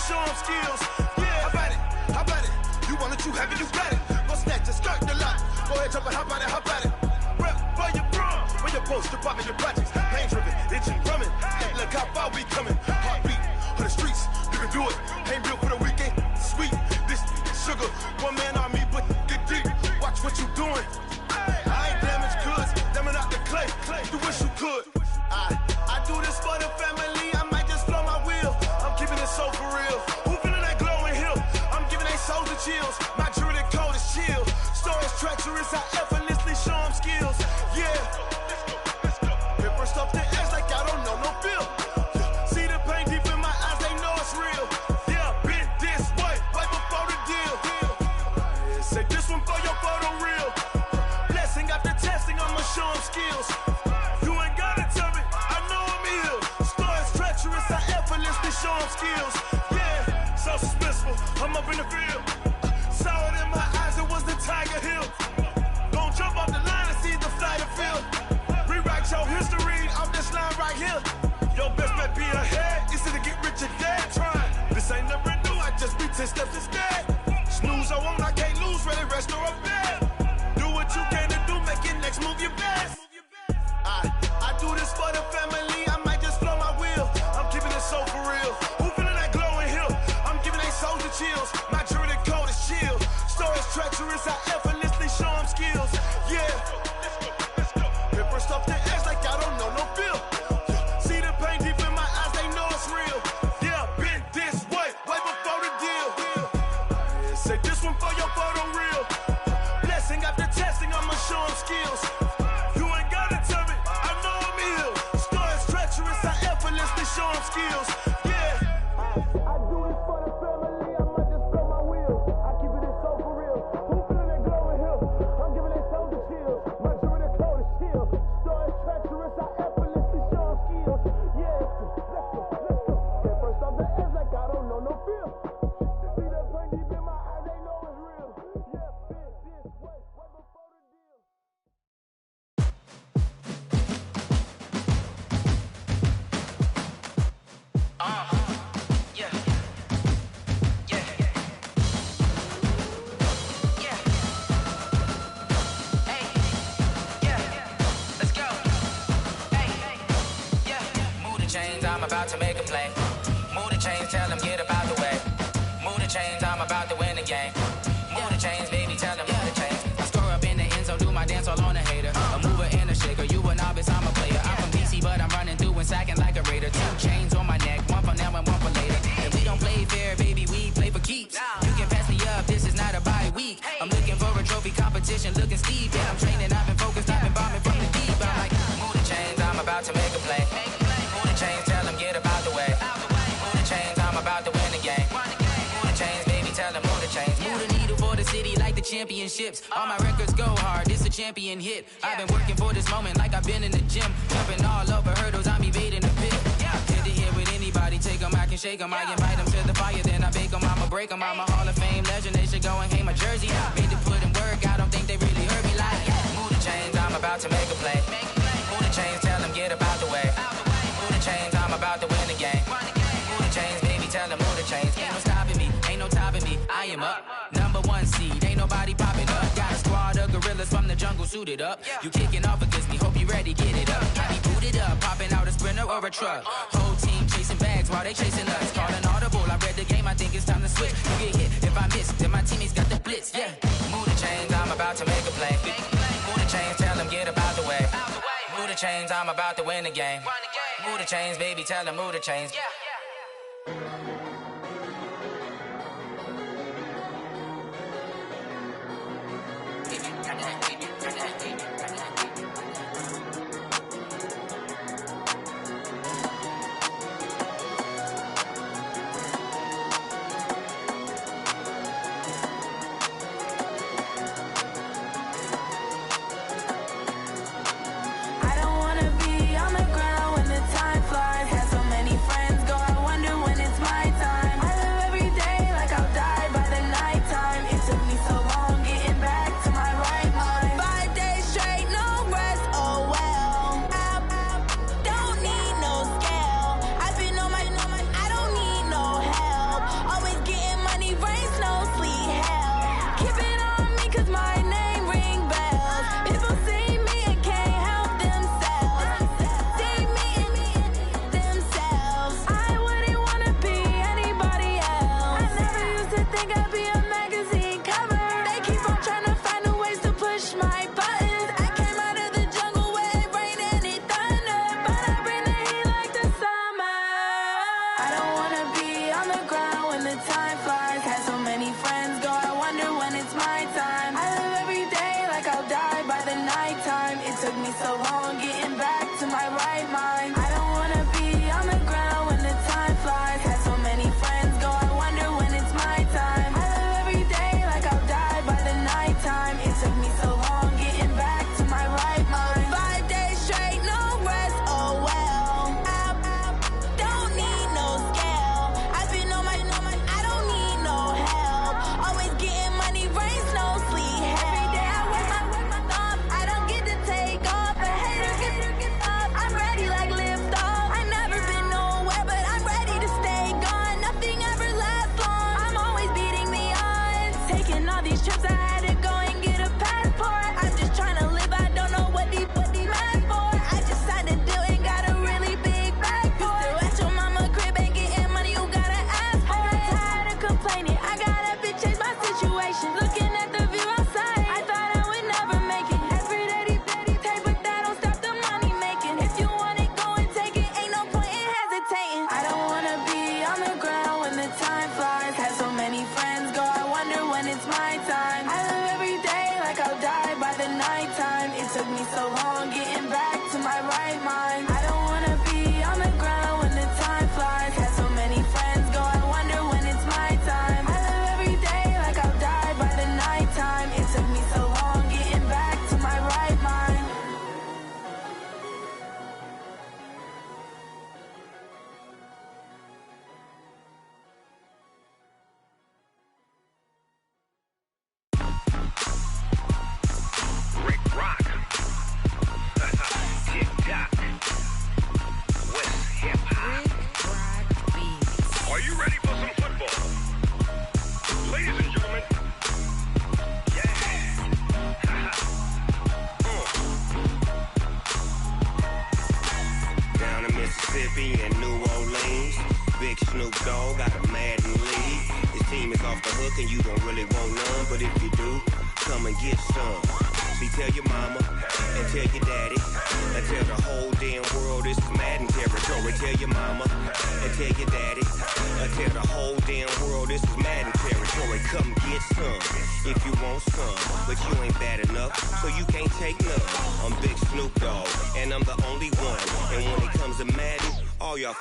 Show them skills. Yeah, how about it? You want it, you have it, you got it. Go snatch it, skirt the lot. Go ahead, jump it, how about it? Rep where you from? Where you post, department, your projects. Pain driven, itching, drumming. Hey, look how far we coming. Heartbeat on the streets, you can do it. Ain't built for the weekend. Sweet, this sugar. One man army, but get deep. Watch what you doing. I ain't damaged goods, damn out the clay. You wish you could. I do this for the family. I might just blow my wheel. I'm keeping it so for real. Who feeling that glowing hill? I'm giving they soldier chills. My jewelry code is chill. Stories treacherous, I effortlessly show them skills. Yeah. Paper stuff the edge like I don't know no feel. See the pain deep in my eyes, they know it's real. Yeah, been this way, way before the deal. Say this one for your photo real. Blessing after testing, I'ma show them skills. You ain't gotta tell me, I know I'm ill. Stories treacherous, I effortlessly show them skills. Yeah, so suspenseful, I'm up in the field. Saw it in my eyes, it was the Tiger Hill. Don't jump off the line and see the fly the field. Rewrite your history off this line right here. Your best bet be ahead, easy to get rich or dead. Trying, this ain't never new, I just be 10 steps instead. Snooze I won't, I can't lose, ready, rest or a bed. Do what you can to do, make it next move your best. I do this for the family, I might just blow my wheel. I'm keeping it so for real. Who feeling that glowing hill? I'm giving they soldier chills. My jewelry code is chill. Stories treacherous, I effortlessly show them skills. Yeah. Paper stuff the edge like I don't know no feel. See the pain deep in my eyes, they know it's real. Yeah, been this way, way before the deal. Say this one for your photo real. Blessing after testing, I'ma show them skills. Show them skills, yeah. I do this for the family, I might just blow my wheel. I keep it so for real. Who feeling that glowing hill? I'm giving they soldier chills. My jewelry code is chill. Stories treacherous, I effortlessly show them skills. Yeah, let's go. Get first off the edge like I don't know no feel. See that pain deep in my eyes, they know it's real. Yeah, been this way, way before the deal. I'm about to make a play. Move the chains, tell them get about the way. Move the chains, I'm about to win the game. Move the chains, baby, tell them move the chains. I store up in the end zone, do my dance all on a hater. A mover and a shaker, you a novice, I'm a player. I'm from DC, but I'm running through and sacking like a raider. 2 chains on my neck, one for now and one for later. And we don't play fair, baby, we play for keeps. You can pass me up, this is not a bye week. I'm looking for a trophy competition, looking steep. Yeah, I'm training, I've been focused, I've been bombing from the deep. I'm like, move the chains, I'm about to make a play. Move the chains, tell them get about the way. Move the chains, I'm about to win the game. Move the chains, baby, tell them move the chains. Move the needle for the city like the championships. All my records go hard, this a champion hit. I've been working for this moment like I've been in the gym. Jumping all over hurdles, I'm evading the pit. Good to hear with anybody, take them, I can shake them. I invite them to the fire, then I bake them, I'ma break them. I'm a Hall of Fame legend, they should go and hang my jersey. Made to put in work, work, I don't think they really heard me like, move the chains, I'm about to make a play. Move the chains, tell them get up out the way. Move the chains, I'm about to win the game. Move the chains, baby, tell them move the chains. Ain't no stopping me, ain't no topping me, I am up. #1 seed, ain't nobody popping up. Got a squad of gorillas from the jungle suited up. You kicking off against me, hope you ready, get it up. Got me booted up, popping out a Sprinter or a truck. Whole team chasing bags while they chasing us. Call an audible, I read the game, I think it's time to switch. You get hit, if I miss, then my teammates got the blitz, yeah. Move the chains, I'm about to make a play. Move the chains, tell them get up out the way. Move the chains, I'm about to win the game. Move the chains, baby, tell them move the chains.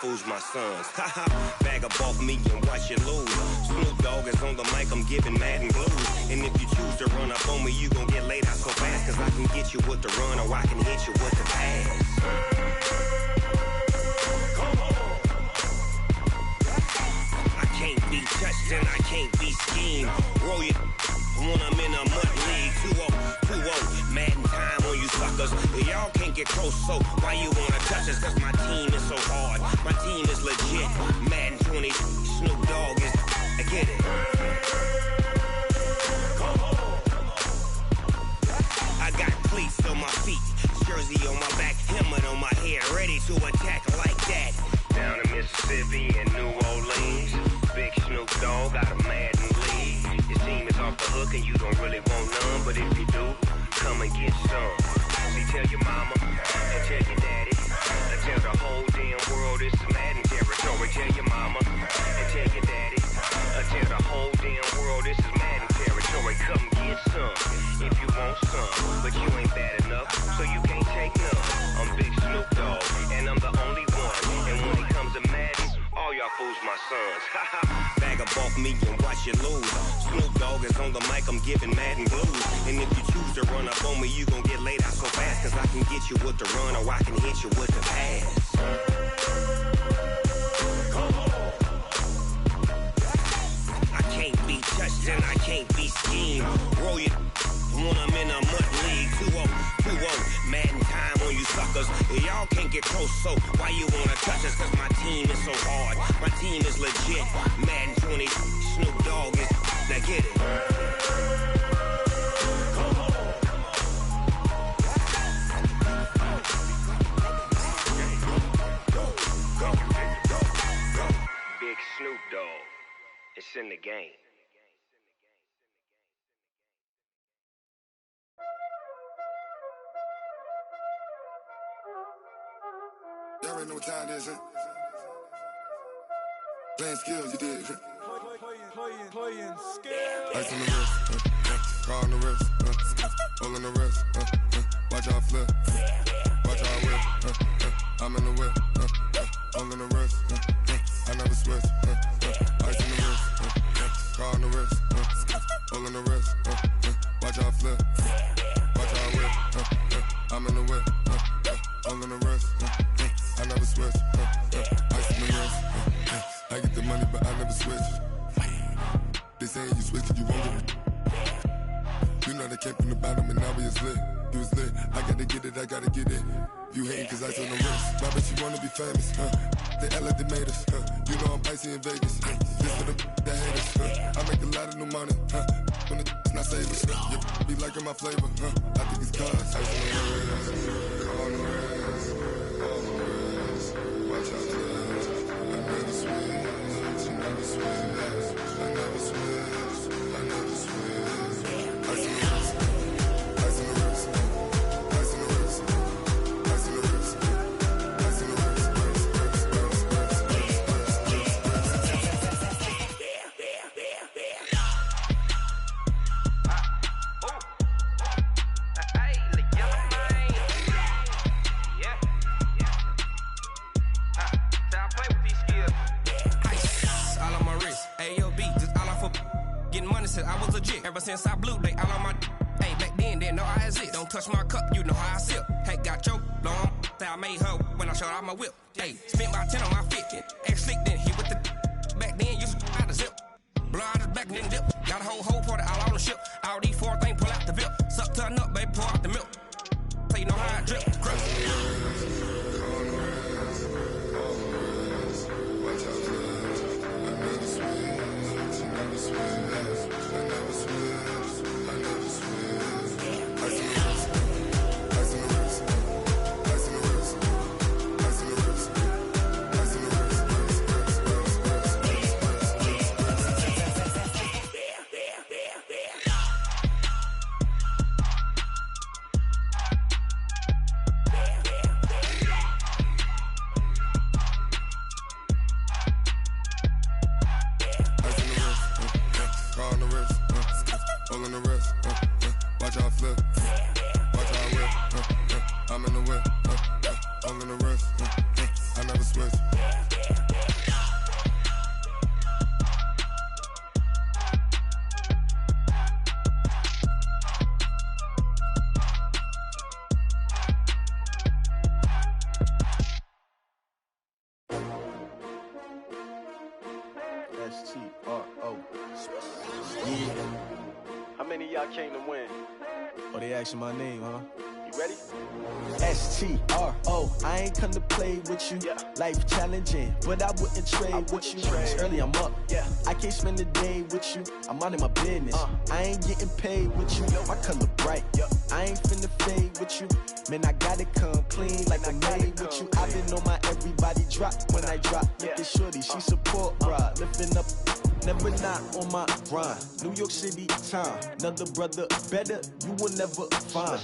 Fools my sons. Haha, bag up off me and watch you lose. Snoop Dogg is on the mic, I'm giving Madden blues. And if you choose to run up on me, you gon' get laid out so fast. Cause I can get you with the run or I can hit you with the pass. Come on. I can't be touched and I can't be schemed. Roll your when I'm in a mud league. 2-0, Madden time on you suckers. Y'all can't get close, so why you wanna touch us? Cause my team is so hard. My team is legit. Madden 20, Snoop Dogg is. I get it. I got cleats on my feet, jersey on my back, helmet on my head, ready to attack like that. Down in Mississippi and New Orleans, Big Snoop Dogg got a Madden league. Your team is off the hook and you don't really want none, but if you do, come and get some. See, tell your mama and tell your daddy, and tell the whole damn world it's Madden territory. Tell your mama and tell your daddy, and tell the whole damn world this is Madden territory. Come get some if you want some, but you ain't bad enough, so you can't take none. I'm Big Snoop Dogg, and I'm the only one. And when it comes to Madden, all y'all fools my sons. Bag up off me and watch you lose. Snoop Dogg is on the mic, I'm giving Madden blues. And if you choose to run up on me, you gon' get laid out so fast. Cause I can get you with the run or I can hit you with the pass. I can't be touched and I can't be schemed. Roll your when I'm in a mud league. 2-0, Madden time on you suckers. Y'all can't get close, so why you wanna touch us? Cause my team is so hard. My team is legit. Madden 20, Snoop Dogg is. Now get it. Big Snoop Dogg. It's in the game. Y'all already know what time it is, huh? Playing skills, you did. Playing skills. Ice on the wrist, car on the wrist, hole in the wrist, watch how I flip, watch how I whip, I'm in the whip, hole in the wrist, I never switch, ice on the wrist, car on the wrist, hole in the wrist, watch how I flip, watch how I whip, I'm in the whip, hole in the wrist, I never switch, ice on the wrist, I get the money but I never switch. They saying you switch it, you won't get it. You know they came from the bottom and now we is lit. You was lit, I gotta get it, I gotta get it. You hating cause I told them wrist. My bitch, you wanna be famous, They act like they made us, You know I'm icy in Vegas, This for the that hate us, I make a lot of new money, When the not savers, You be liking my flavor, I think it's cause ice on the wrist, on the wrist, on the wrist. Watch out, I never switch, I never switch. I never switch, I never switch. Ice in the wrist, ice in the wrist, ice in the wrist, ice in the wrist, ice in the wrist, I was legit. Ever since I blew, they all on my. Hey, back then, didn't know I exist. Don't touch my cup, you know how I sip. Hey, got your long. Say I made her when I showed out my whip. Hey, spent about 10 on my fit. Ex slick, then hit with the. Back then, used to out the zip. Blow out his back, then dip. Got a whole party all on the ship. All these four things, pull out the VIP. Suck to a nut, baby, pour out the milk. So you know how I drip. Crush. Watch out, I never switch, I never switch. I never switch, I never switch. Ice in the wrist, ice in the wrist, ice in the wrist, ice in the wrist, ice in the wrist, car on the wrist, hole in the wrist, watch how I flip, watch how I whip, I'm in the whip, hole in the wrist, I never switch. many of y'all came to win? Oh, they asking my name, huh? You ready? S-T-R-O, I ain't come to play with you. Life challenging, but I wouldn't trade with you. It's early, I'm up. I can't spend a day with you. I'm out in my business. I ain't getting paid with you. My color bright. I ain't finna fade with you. Man, I gotta come clean like I'm made with you. I've been on my everybody drop when I drop. Look at shorty, she support, bruh. Lifting up, never not on my grind. New York City time, another brother better, you will never find.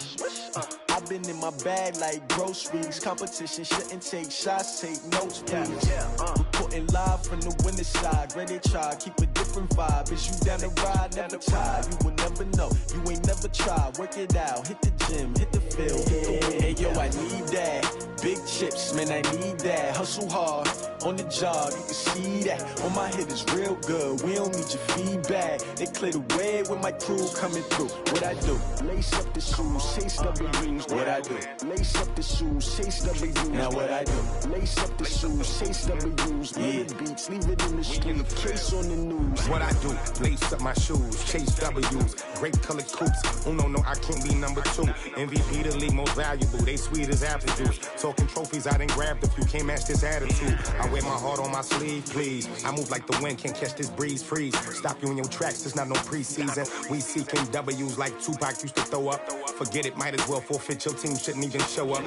I've been in my bag like groceries. Competition shouldn't take shots, take notes, please. Reporting live from the winning side. Ready to try, keep a different vibe. Is you down the ride, never tired. You will never know, you ain't never tried. Work it out, hit the gym, hit the field, hit the win. Hey yo, I need that. Big chips, man, I need that. Hustle hard, on the job, you can see that. On my hit is real good, we don't need your feedback. They clear the way with my crew coming through. What I do? Lace up the shoes, chase W's. What I do? Lace up the shoes, chase W's. Now what I do? Lace up the shoes, chase W's. Yeah, beats, leave it in the street, case on the news. What I do? Lace up my shoes, chase W's. Great colored coops. Oh no, I can't be number 2. MVP the league most valuable. They sweet as apple juice. Talking trophies, I done grabbed a few. Can't match this attitude. I wear my heart on my sleeve, please. I move like the wind, can't catch this breeze, freeze. Stop you in your tracks, there's not no preseason. We seeking W's like Tupac used to throw up. Forget it, might as well forfeit, your team shouldn't even show up.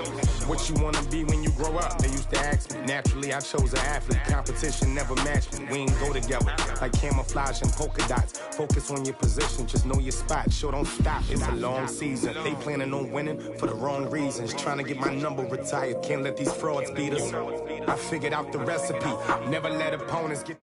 What you wanna be when you grow up? They used to ask me. Naturally, I chose an athlete. Competition never matched me. We ain't go together like camouflage and polka dots. Focus on your position, just know your spot. Sure, don't stop, it's a long season. They planning on winning for the wrong reasons. Trying to get my number retired, can't let these frauds beat us. I figured out the recipe, never let opponents get